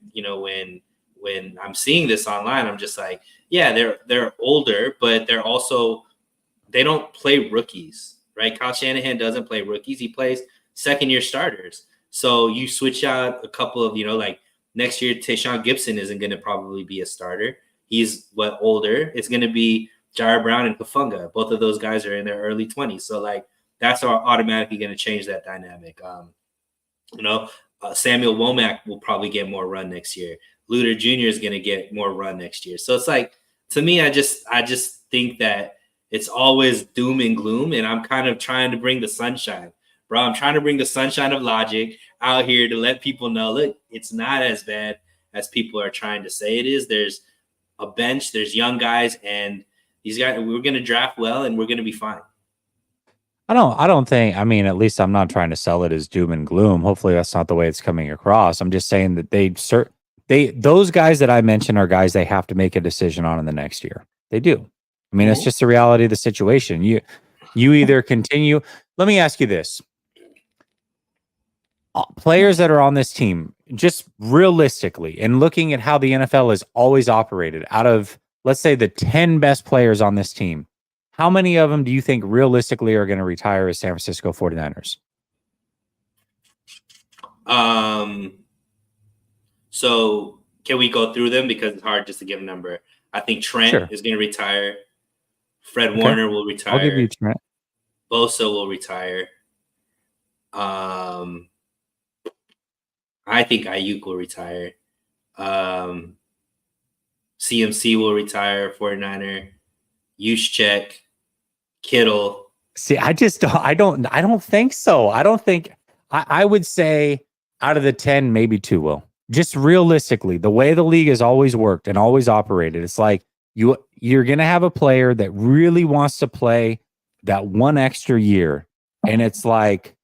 when I'm seeing this online, I'm just like, yeah, they're older, but they don't play rookies, right? Kyle Shanahan doesn't play rookies. He plays second-year starters. So you switch out a couple of, like next year, Tayshaun Gibson isn't going to probably be a starter. He's older. It's going to be Jair Brown and Kafunga. Both of those guys are in their early 20s. So like, that's automatically going to change that dynamic. Samuel Womack will probably get more run next year. Luter Jr. is going to get more run next year. So it's like, to me, I just think that it's always doom and gloom, and I'm kind of trying to bring the sunshine, bro. I'm trying to bring the sunshine of logic out here to let people know, look, it's not as bad as people are trying to say it is. There's a bench, there's young guys, and these guys, we're going to draft well, and we're going to be fine. I don't think, I mean, at least I'm not trying to sell it as doom and gloom. Hopefully that's not the way it's coming across. I'm just saying that those guys that I mentioned are guys they have to make a decision on in the next year. They do. I mean, it's just the reality of the situation. You either continue. Let me ask you this. Players that are on this team, just realistically, and looking at how the NFL has always operated, out of, let's say, the 10 best players on this team, how many of them do you think realistically are going to retire as San Francisco 49ers? So can we go through them, because it's hard just to give a number? I think Trent is going to retire. Fred Warner will retire. I'll give you Trent. Bosa will retire. I think Ayuk will retire. CMC will retire, 49er. Juszczyk, Kittle. See, I don't think so. I would say out of the 10, maybe 2 will. Just realistically, the way the league has always worked and always operated, it's like You're going to have a player that really wants to play that one extra year. And it's like,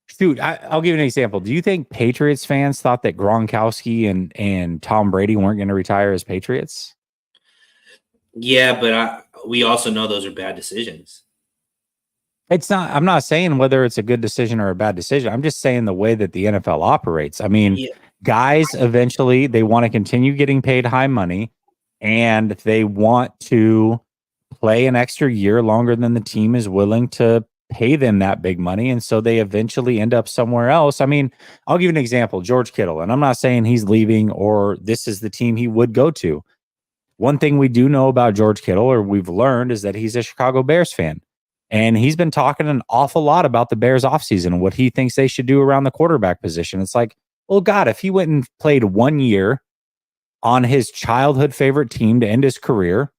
shoot, I'll give you an example. Do you think Patriots fans thought that Gronkowski and Tom Brady weren't going to retire as Patriots? Yeah, but we also know those are bad decisions. I'm not saying whether it's a good decision or a bad decision. I'm just saying the way that the NFL operates. I mean, guys eventually they want to continue getting paid high money and they want to play an extra year longer than the team is willing to pay them that big money. And so they eventually end up somewhere else. I mean, I'll give you an example, George Kittle, and I'm not saying he's leaving or this is the team he would go to. One thing we do know about George Kittle, or we've learned, is that he's a Chicago Bears fan. And he's been talking an awful lot about the Bears offseason and what he thinks they should do around the quarterback position. It's like, well, God, if he went and played 1 year on his childhood favorite team to end his career,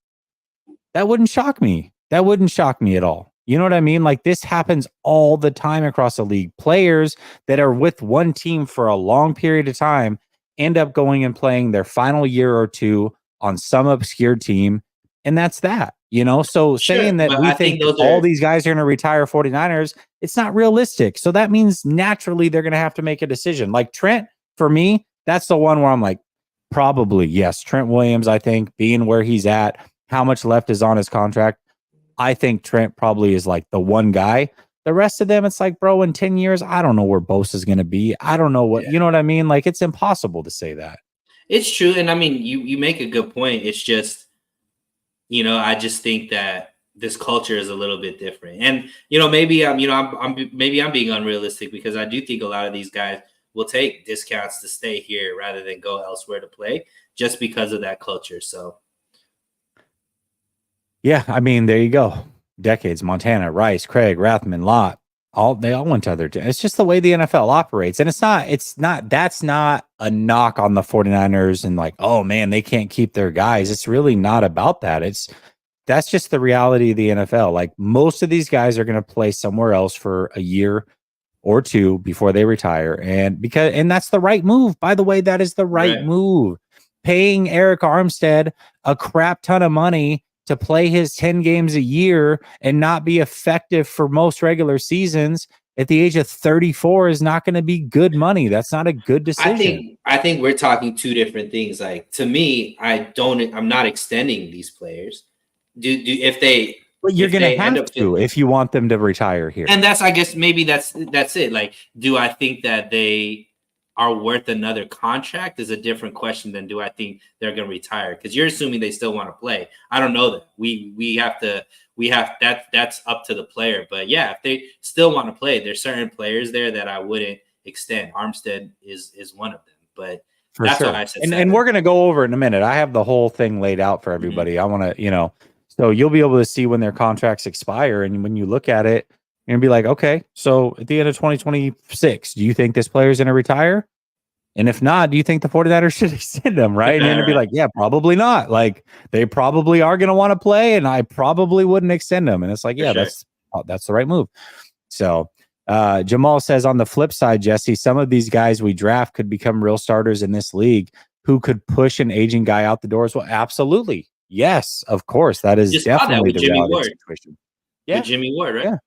that wouldn't shock me. That wouldn't shock me at all. You know what I mean? Like, this happens all the time across the league. Players that are with one team for a long period of time end up going and playing their final year or two on some obscure team. And that's that, you know? So saying that we think all these guys are going to retire 49ers, it's not realistic. So that means naturally they're going to have to make a decision. Like Trent, for me, that's the one where I'm like, probably, yes. Trent Williams, I think, being where he's at, how much left is on his contract, I think Trent probably is like the one guy. The rest of them, it's like, bro, in 10 years, I don't know where Bosa is going to be. I don't know what, you know what I mean? Like, it's impossible to say that. It's true. And I mean, you make a good point. It's just, you know, I just think that this culture is a little bit different. And, you know, maybe I'm being unrealistic because I do think a lot of these guys will take discounts to stay here rather than go elsewhere to play just because of that culture. So. Yeah, I mean, there you go. Decades, Montana, Rice, Craig, Rathman, Lott, they all went to other teams. It's just the way the NFL operates. And that's not a knock on the 49ers and like, oh man, they can't keep their guys. It's really not about that. That's just the reality of the NFL. Like, most of these guys are going to play somewhere else for a year or two before they retire. And that's the right move. By the way, that is the right move. Paying Eric Armstead a crap ton of money to play his 10 games a year and not be effective for most regular seasons at the age of 34 is not going to be good money. That's not a good decision. I think we're talking two different things. Like, to me, I'm not extending these players. But you're going to have to if you want them to retire here. And I guess maybe that's it. Like, do I think that they are worth another contract is a different question than do I think they're going to retire? Because you're assuming they still want to play. I don't know that. That's up to the player. But yeah, if they still want to play, there's certain players there that I wouldn't extend. Armstead is one of them. But that's what I said. And we're going to go over it in a minute. I have the whole thing laid out for everybody. I want to, so you'll be able to see when their contracts expire. And when you look at it, you're going to be like, okay, so at the end of 2026, do you think this player is going to retire? And if not, do you think the 49ers should extend them, right? And you're going to be like, yeah, probably not. Like, they probably are going to want to play, and I probably wouldn't extend them. And it's like, yeah, that's the right move. So Jamal says, on the flip side, Jesse, some of these guys we draft could become real starters in this league who could push an aging guy out the door as well. Absolutely. Yes, of course. That is definitely the reality situation. Yeah. With Jimmy Ward, right? Yeah.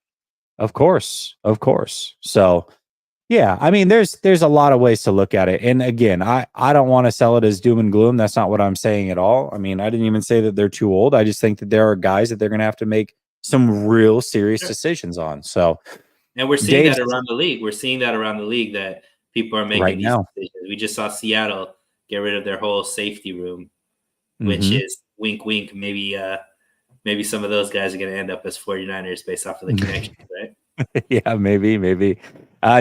Of course. So, yeah, I mean, there's a lot of ways to look at it. And again, I don't want to sell it as doom and gloom. That's not what I'm saying at all. I mean, I didn't even say that they're too old. I just think that there are guys that they're going to have to make some real serious decisions on. So, and we're seeing that around the league. We're seeing that around the league that people are making these decisions. We just saw Seattle get rid of their whole safety room, which is wink, wink. Maybe some of those guys are going to end up as 49ers based off of the connections, right? Yeah, maybe.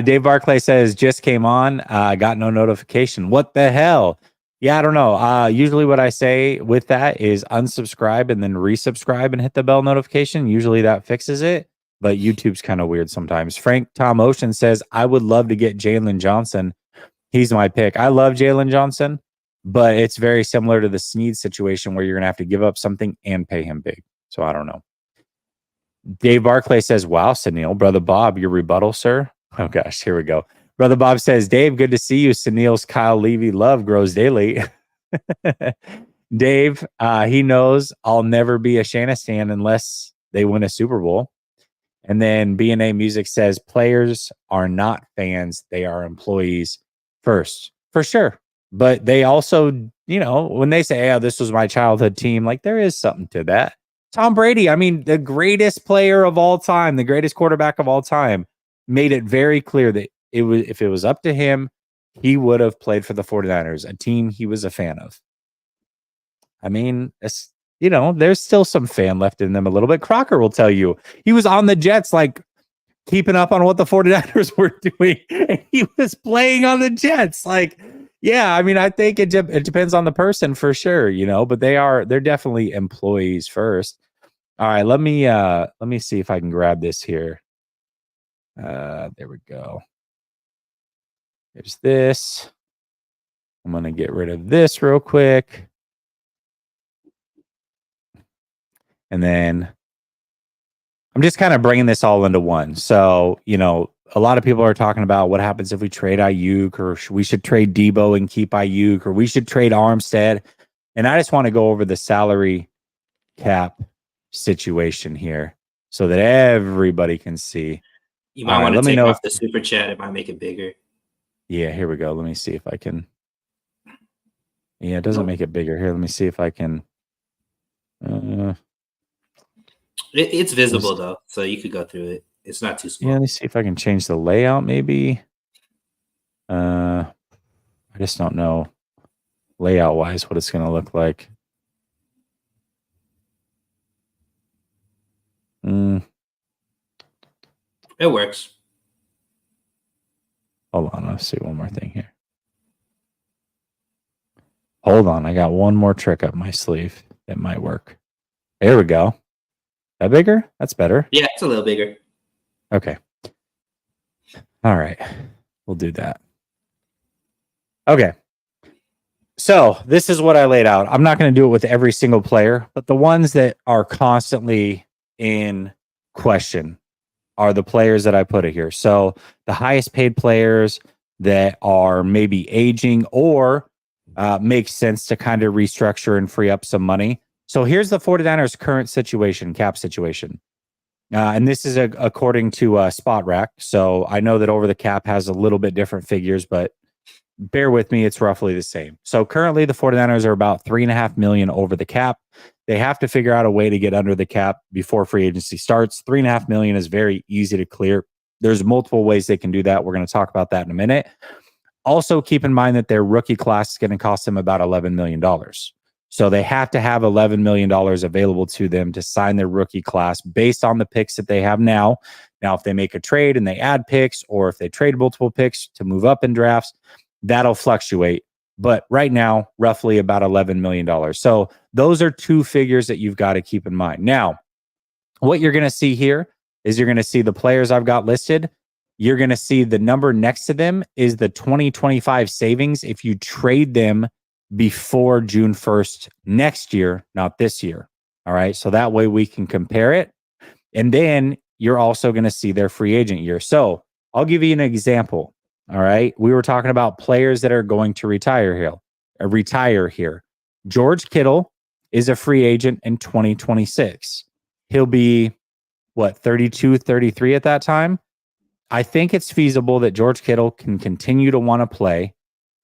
Dave Barclay says, just came on, got no notification. What the hell? Yeah, I don't know. Usually what I say with that is unsubscribe and then resubscribe and hit the bell notification. Usually that fixes it, but YouTube's kind of weird sometimes. Frank Tom Ocean says, I would love to get Jalen Johnson. He's my pick. I love Jalen Johnson, but it's very similar to the Snead situation where you're going to have to give up something and pay him big. So I don't know. Dave Barclay says, wow, Sunil. Brother Bob, your rebuttal, sir? Oh, gosh, here we go. Brother Bob says, Dave, good to see you. Sunil's Kyle Levy love grows daily. Dave, he knows I'll never be a Shannon unless they win a Super Bowl. And then B&A Music says players are not fans. They are employees first, for sure. But they also, when they say, oh, this was my childhood team, like there is something to that. Tom Brady, I mean, the greatest player of all time, the greatest quarterback of all time, made it very clear that if it was up to him, he would have played for the 49ers, a team he was a fan of. I mean, there's still some fan left in them a little bit. Crocker will tell you he was on the Jets, like keeping up on what the 49ers were doing. And he was playing on the Jets. Like, yeah, I mean, I think it depends on the person for sure, but they're definitely employees first. All right, let me see if I can grab this here. There we go. There's this. I'm going to get rid of this real quick. And then I'm just kind of bringing this all into one. So, a lot of people are talking about what happens if we trade Ayuk, or we should trade Debo and keep Ayuk, or we should trade Armstead. And I just want to go over the salary cap situation here so that everybody can see. You might want to take off the super chat. It might make it bigger. Yeah, here we go. Let me see if I can. Yeah, it doesn't make it bigger. Here, let me see if I can. It's visible though, so you could go through it. It's not too small. Yeah, let me see if I can change the layout maybe. I just don't know layout wise what it's going to look like. It works. Hold on, let's see one more thing here. Hold on, I got one more trick up my sleeve that might work. There we go. That bigger? That's better. Yeah, it's a little bigger. Okay. All right. We'll do that. Okay. So this is what I laid out. I'm not going to do it with every single player, but the ones that are constantly in question are the players that I put it here. So the highest paid players that are maybe aging or makes sense to kind of restructure and free up some money. So here's the 49ers current situation, cap situation. And this is according to Spot Rack. So I know that Over the Cap has a little bit different figures, but bear with me, it's roughly the same. So currently the 49ers are about $3.5 million over the cap. They have to figure out a way to get under the cap before free agency starts. $3.5 million is very easy to clear. There's multiple ways they can do that. We're going to talk about that in a minute. Also, keep in mind that their rookie class is going to cost them about $11 million. So they have to have $11 million available to them to sign their rookie class based on the picks that they have now. Now, if they make a trade and they add picks, or if they trade multiple picks to move up in drafts, that'll fluctuate. But right now, roughly about $11 million. So those are two figures that you've got to keep in mind. Now, what you're going to see here is you're going to see the players I've got listed. You're going to see the number next to them is the 2025 savings if you trade them before June 1st next year, not this year. All right. So that way we can compare it. And then you're also going to see their free agent year. So I'll give you an example. All right. We were talking about players that are going to retire here. George Kittle is a free agent in 2026. He'll be 32, 33 at that time. I think it's feasible that George Kittle can continue to want to play,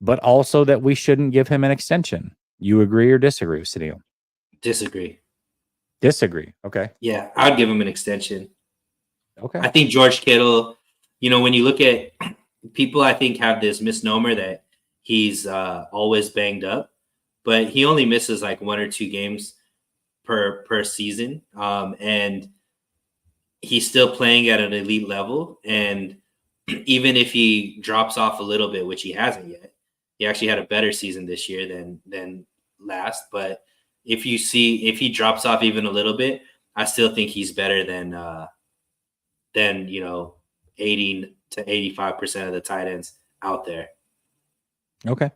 but also that we shouldn't give him an extension. You agree or disagree, Sunil? Disagree. Okay. Yeah, I'd give him an extension. Okay. I think George Kittle, when you look at people, I think have this misnomer that he's always banged up, but he only misses like 1 or 2 games per season. And he's still playing at an elite level. And even if he drops off a little bit, which he hasn't yet, he actually had a better season this year than last. But if he drops off even a little bit, I still think he's better than 80 to 85% of the tight ends out there. Okay.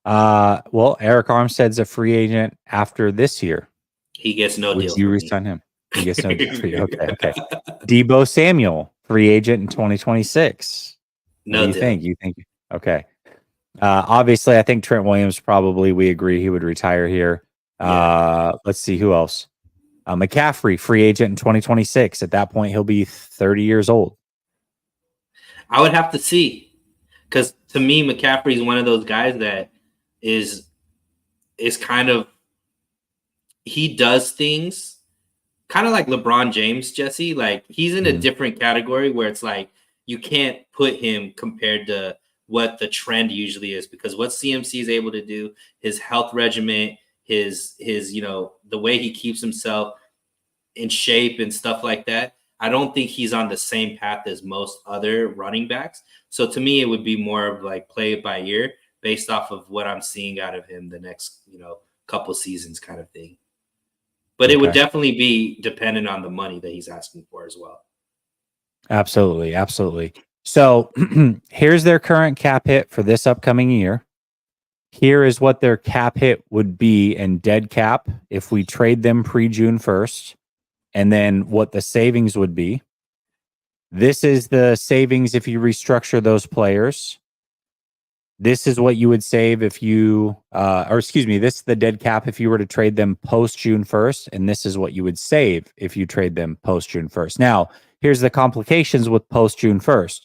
Well, Eric Armstead's a free agent after this year. He gets no deal. Would you resign him? He gets no deal for you. Okay. Debo Samuel, free agent in 2026. No what do you think? Okay. Obviously, I think Trent Williams we agree he would retire here. Let's see who else. McCaffrey, free agent in 2026. At that point, he'll be 30 years old. I would have to see, because to me, McCaffrey is one of those guys that is kind of, he does things kind of like LeBron James, Jesse. Like, he's in a different category where it's like you can't put him compared to what the trend usually is, because what CMC is able to do, his health regimen, his the way he keeps himself in shape and stuff like that, I don't think he's on the same path as most other running backs. So to me, it would be more of like play it by ear based off of what I'm seeing out of him the next, couple seasons kind of thing. But it would definitely be dependent on the money that he's asking for as well. Absolutely. Absolutely. So here's their current cap hit for this upcoming year. Here is what their cap hit would be in dead cap if we trade them pre-June 1st. And then what the savings would be. This is the savings if you restructure those players. This is what you would save if you, this is the dead cap if you were to trade them post June 1st. And this is what you would save if you trade them post June 1st. Now, here's the complications with post June 1st.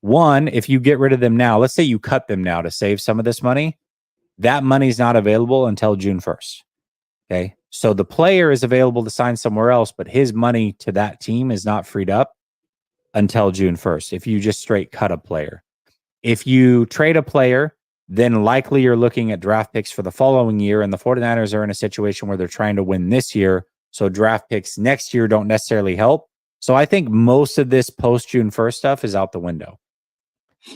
One, if you get rid of them now, let's say you cut them now to save some of this money, that money's not available until June 1st. Okay. So the player is available to sign somewhere else, but his money to that team is not freed up until June 1st. If you just straight cut a player. If you trade a player, then likely you're looking at draft picks for the following year. And the 49ers are in a situation where they're trying to win this year. So draft picks next year don't necessarily help. So I think most of this post June 1st stuff is out the window.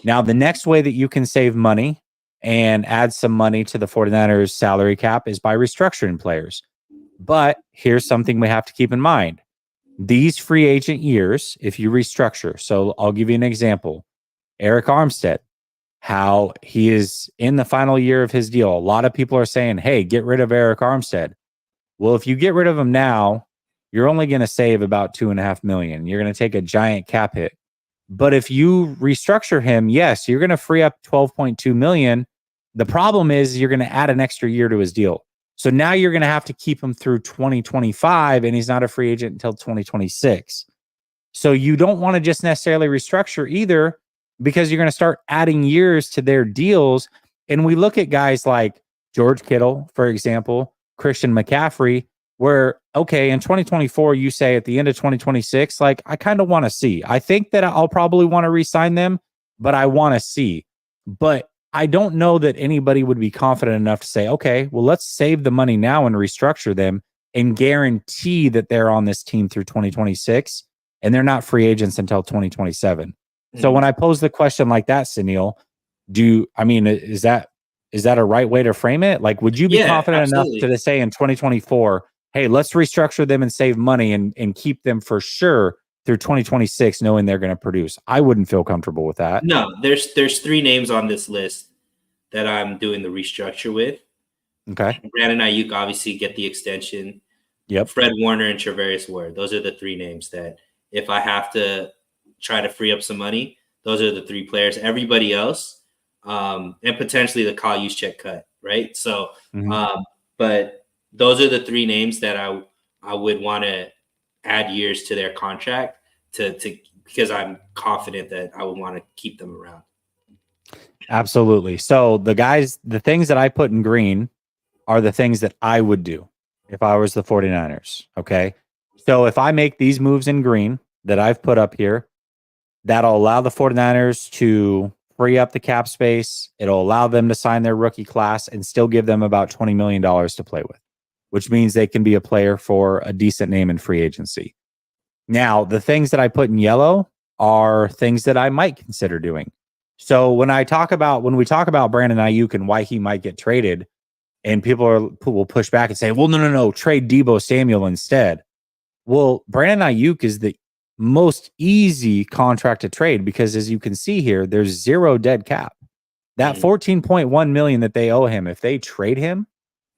Now, the next way that you can save money and add some money to the 49ers salary cap is by restructuring players. But here's something we have to keep in mind. These free agent years, if you restructure, so I'll give you an example. Eric Armstead, how he is in the final year of his deal. A lot of people are saying, hey, get rid of Eric Armstead. Well, if you get rid of him now, you're only going to save about $2.5 million. You're going to take a giant cap hit. But if you restructure him, yes, you're going to free up $12.2 million. The problem is you're going to add an extra year to his deal. So now you're going to have to keep him through 2025, and he's not a free agent until 2026. So you don't want to just necessarily restructure either, because you're going to start adding years to their deals. And we look at guys like George Kittle, for example, Christian McCaffrey, where, okay, in 2024, you say at the end of 2026, like, I kind of want to see. I think that I'll probably want to re-sign them, but I want to see. But I don't know that anybody would be confident enough to say, okay, well, let's save the money now and restructure them and guarantee that they're on this team through 2026 and they're not free agents until 2027. So when I pose the question like that, Sunil, is that a right way to frame it? Like, would you be confident enough to say in 2024, hey, let's restructure them and save money and keep them for sure through 2026, knowing they're going to produce? I wouldn't feel comfortable with that. No, there's three names on this list that I'm doing the restructure with. Okay. Brandon Ayuk, obviously, get the extension. Yep. Fred Warner and Travaris Ward. Those are the three names that if I have to try to free up some money, those are the three players. Everybody else, and potentially the Kyle Juszczyk cut, right? So, but those are the three names that I would want to add years to their contract to because I'm confident that I would want to keep them around. Absolutely. So the things that I put in green are the things that I would do if I was the 49ers. Okay. So if I make these moves in green that I've put up here, that'll allow the 49ers to free up the cap space. It'll allow them to sign their rookie class and still give them about $20 million to play with, which means they can be a player for a decent name in free agency. Now, the things that I put in yellow are things that I might consider doing. So when we talk about Brandon Ayuk and why he might get traded, and people will push back and say, well, no, trade Deebo Samuel instead. Well, Brandon Ayuk is the most easy contract to trade because, as you can see here, there's zero dead cap. That $14.1 million that they owe him, if they trade him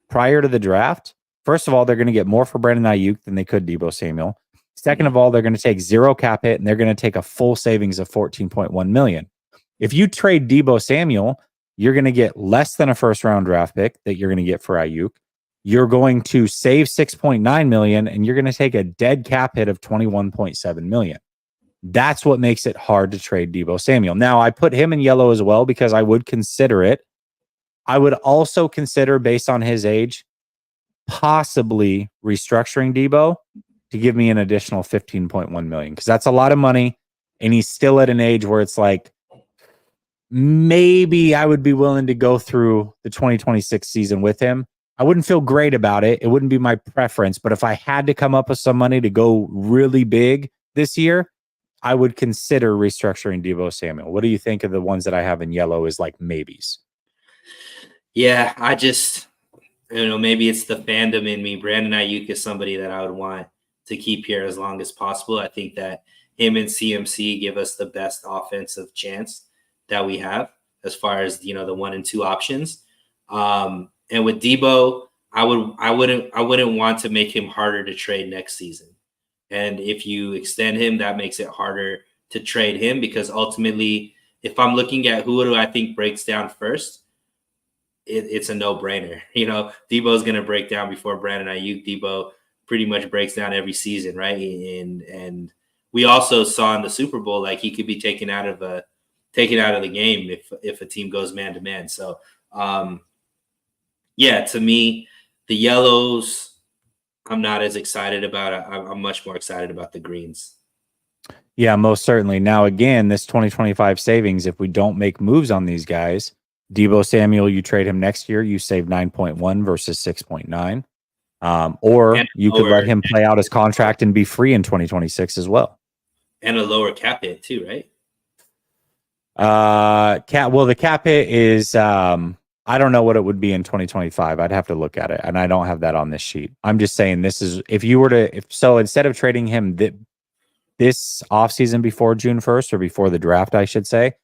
prior to the draft, first of all, they're going to get more for Brandon Ayuk than they could Deebo Samuel. Second of all, they're going to take zero cap hit and they're going to take a full savings of $14.1 million. If you trade Deebo Samuel, you're going to get less than a first round draft pick that you're going to get for Ayuk. you're going to save 6.9 million and you're going to take a dead cap hit of 21.7 million. That's what makes it hard to trade Deebo Samuel. Now, I put him in yellow as well because I would consider it. I would also consider, based on his age, possibly restructuring Deebo to give me an additional 15.1 million, because that's a lot of money. And he's still at an age where it's like, maybe I would be willing to go through the 2026 season with him. I wouldn't feel great about it. It wouldn't be my preference. But if I had to come up with some money to go really big this year, I would consider restructuring Deebo Samuel. What do you think of the ones that I have in yellow as like maybes? Yeah, I just, maybe it's the fandom in me. Brandon Ayuk is somebody that I would want to keep here as long as possible. I think that him and CMC give us the best offensive chance that we have as far as, the 1 and 2 options. And with Deebo, I wouldn't want to make him harder to trade next season. And if you extend him, that makes it harder to trade him, because ultimately, if I'm looking at who do I think breaks down first, it's a no-brainer. Deebo is going to break down before Brandon Ayuk. Deebo pretty much breaks down every season, right? And we also saw in the Super Bowl, like, he could be taken out of the game if a team goes man to man. So, to me, the yellows, I'm not as excited about it. I'm much more excited about the greens. Yeah, most certainly. Now, again, this 2025 savings, if we don't make moves on these guys, Deebo Samuel, you trade him next year, you save 9.1 versus 6.9. Or you could let him play out his contract and be free in 2026 as well. And a lower cap hit too, right? The cap hit is I don't know what it would be in 2025. I'd have to look at it, and I don't have that on this sheet. I'm just saying this is instead of trading him this offseason before June 1st, or before the draft, I should say,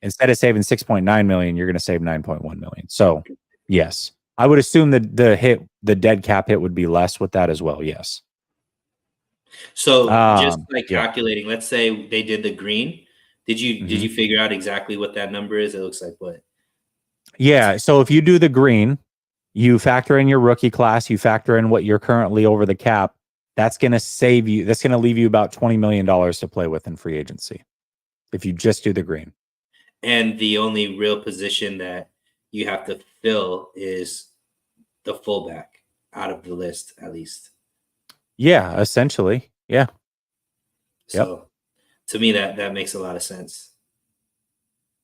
instead of saving 6.9 million, you're going to save 9.1 million. So yes, I would assume that the dead cap hit would be less with that as well. Yes. So just calculating, let's say they did the green. Did you figure out exactly what that number is? It looks like what? Yeah. So if you do the green, you factor in your rookie class, you factor in what you're currently over the cap. That's going to save you. That's going to leave you about $20 million to play with in free agency if you just do the green. And the only real position that you have to fill is the fullback out of the list, at least. Yeah, essentially. Yeah. So to me, that makes a lot of sense.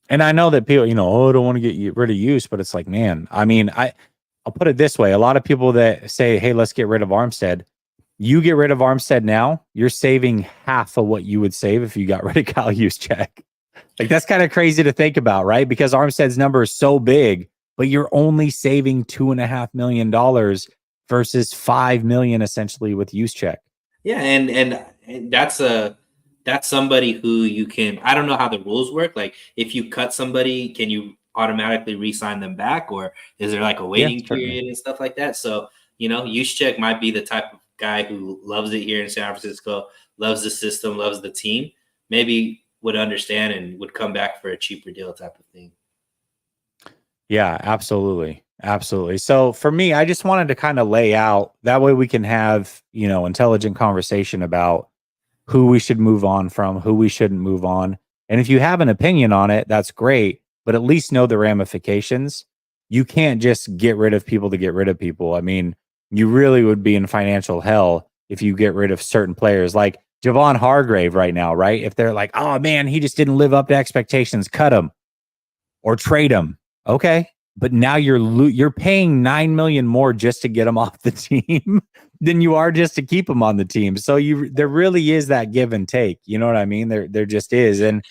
And I know that people, I don't want to get rid of use, but it's like, man, I mean, I'll put it this way. A lot of people that say, hey, let's get rid of Armstead. You get rid of Armstead now, you're saving half of what you would save if you got rid of Kyle Juszczyk. Like, that's kind of crazy to think about, right? Because Armstead's number is so big, but you're only saving $2.5 million versus $5 million essentially with Juszczyk. Yeah, and that's somebody who you can. I don't know how the rules work. Like, if you cut somebody, can you automatically re-sign them back, or is there like a waiting period and stuff like that? So, Juszczyk might be the type of guy who loves it here in San Francisco, loves the system, loves the team. Maybe would understand and would come back for a cheaper deal type of thing. Yeah, absolutely. Absolutely. So for me, I just wanted to kind of lay out, that way we can have, intelligent conversation about who we should move on from, who we shouldn't move on. And if you have an opinion on it, that's great, but at least know the ramifications. You can't just get rid of people to get rid of people. I mean, you really would be in financial hell if you get rid of certain players like Javon Hargrave right now, right? If they're like, oh man, he just didn't live up to expectations, cut him or trade him. Okay. But now you're paying $9 million more just to get him off the team than you are just to keep him on the team. So there really is that give and take. You know what I mean? There just is. And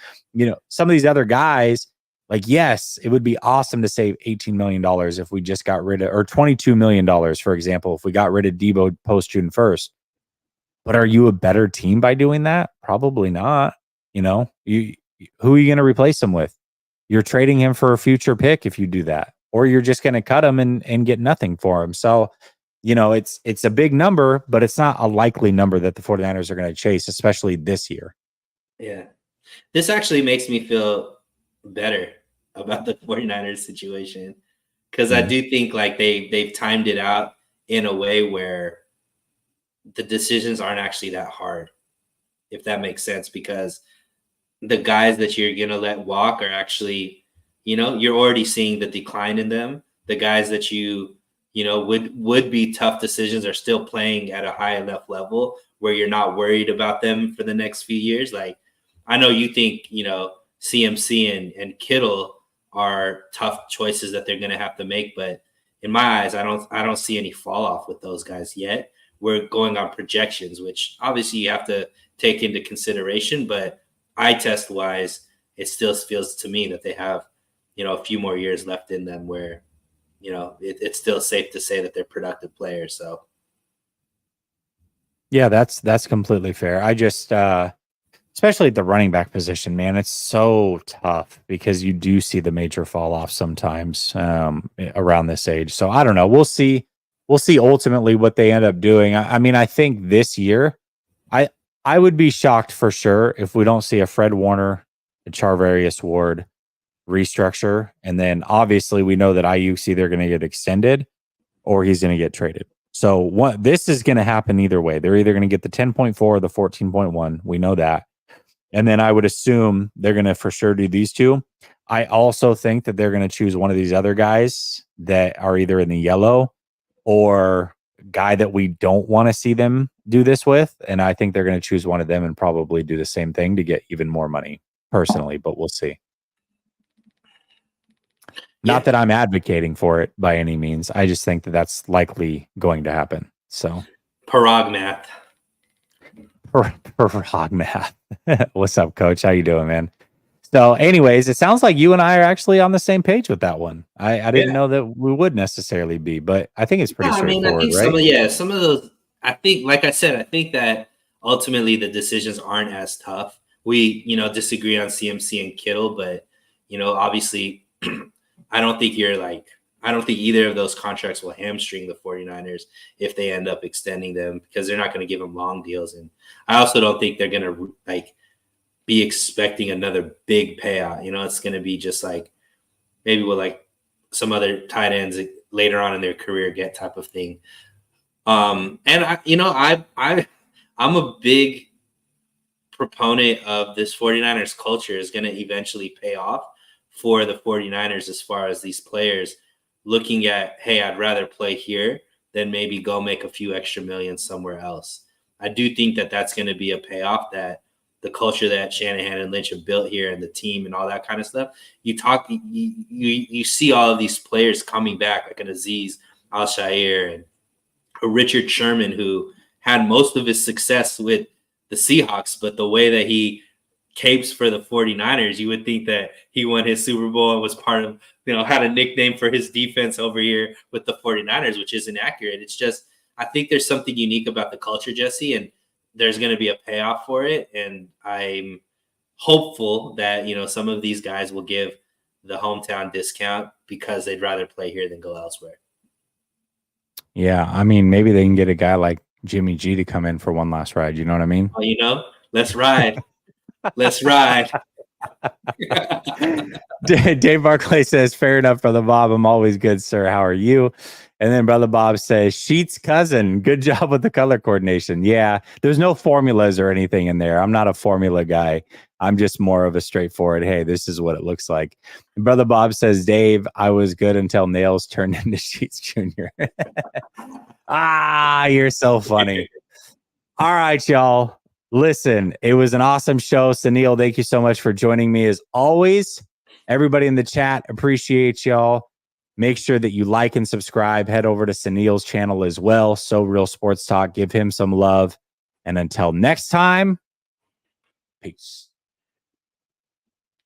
some of these other guys, like, yes, it would be awesome to save $18 million if we just got rid of, or $22 million, for example, if we got rid of Deebo post June 1st. But are you a better team by doing that? Probably not. Who are you going to replace him with? You're trading him for a future pick if you do that, or you're just going to cut him and get nothing for him. So, it's a big number, but it's not a likely number that the 49ers are going to chase, especially this year. Yeah. This actually makes me feel better about the 49ers situation, because I do think like they've timed it out in a way where the decisions aren't actually that hard, if that makes sense, because the guys that you're going to let walk are actually, you're already seeing the decline in them. The guys that would be tough decisions are still playing at a high enough level where you're not worried about them for the next few years. Like, I know you think, CMC and Kittle are tough choices that they're going to have to make, but in my eyes, I don't see any fall off with those guys yet. We're going on projections, which obviously you have to take into consideration, but eye test wise, it still feels to me that they have, a few more years left in them where, it's still safe to say that they're productive players. So. Yeah, that's completely fair. I just, especially at the running back position, man, it's so tough because you do see the major fall off sometimes around this age. So I don't know. We'll see. We'll see ultimately what they end up doing. I mean, I think this year, I would be shocked for sure if we don't see a Fred Warner, a Charvarius Ward restructure, and then obviously we know that Ayuk's either going to get extended or he's going to get traded. So this is going to happen either way. They're either going to get the 10.4 or the 14.1. We know that. And then I would assume they're going to for sure do these two. I also think that they're going to choose one of these other guys that are either in the yellow or guy that we don't want to see them do this with. And I think they're going to choose one of them and probably do the same thing to get even more money personally, but we'll see. Not that I'm advocating for it by any means. I just think that that's likely going to happen. So, Parag math. Parag math. What's up, Coach? How you doing, man? So, anyways, it sounds like you and I are actually on the same page with that one. I didn't know that we would necessarily be, but I think it's pretty straightforward, I think right? some of those. I think, like I said, I think that ultimately the decisions aren't as tough. We, disagree on CMC and Kittle, but obviously. I don't think either of those contracts will hamstring the 49ers if they end up extending them, because they're not going to give them long deals. And I also don't think they're going to be expecting another big payout. It's going to be just maybe with some other tight ends later on in their career get type of thing. And I'm a big proponent of this 49ers culture is going to eventually pay off for the 49ers as far as these players looking at, hey, I'd rather play here than maybe go make a few extra millions somewhere else. I do think that that's going to be a payoff, that the culture that Shanahan and Lynch have built here and the team and all that kind of stuff. You see all of these players coming back, like an Azeez Al-Shaair and a Richard Sherman, who had most of his success with the Seahawks, but the way that he capes for the 49ers, you would think that he won his Super Bowl and was part of, had a nickname for his defense over here with the 49ers, which isn't accurate. It's just, I think there's something unique about the culture, Jesse, and there's going to be a payoff for it. And I'm hopeful that, some of these guys will give the hometown discount because they'd rather play here than go elsewhere. Yeah. I mean, maybe they can get a guy like Jimmy G to come in for one last ride. You know what I mean? Oh, let's ride. Let's ride. Dave Barclay says, fair enough, Brother Bob. I'm always good, sir. How are you? And then Brother Bob says, Sheets' cousin, good job with the color coordination. Yeah, there's no formulas or anything in there. I'm not a formula guy. I'm just more of a straightforward, hey, this is what it looks like. And Brother Bob says, Dave, I was good until Nails turned into Sheets Jr. You're so funny. All right, y'all. Listen, it was an awesome show. Sunil, thank you so much for joining me as always. Everybody in the chat, appreciate y'all. Make sure that you like and subscribe. Head over to Sunil's channel as well. So Real Sports Talk. Give him some love. And until next time, peace.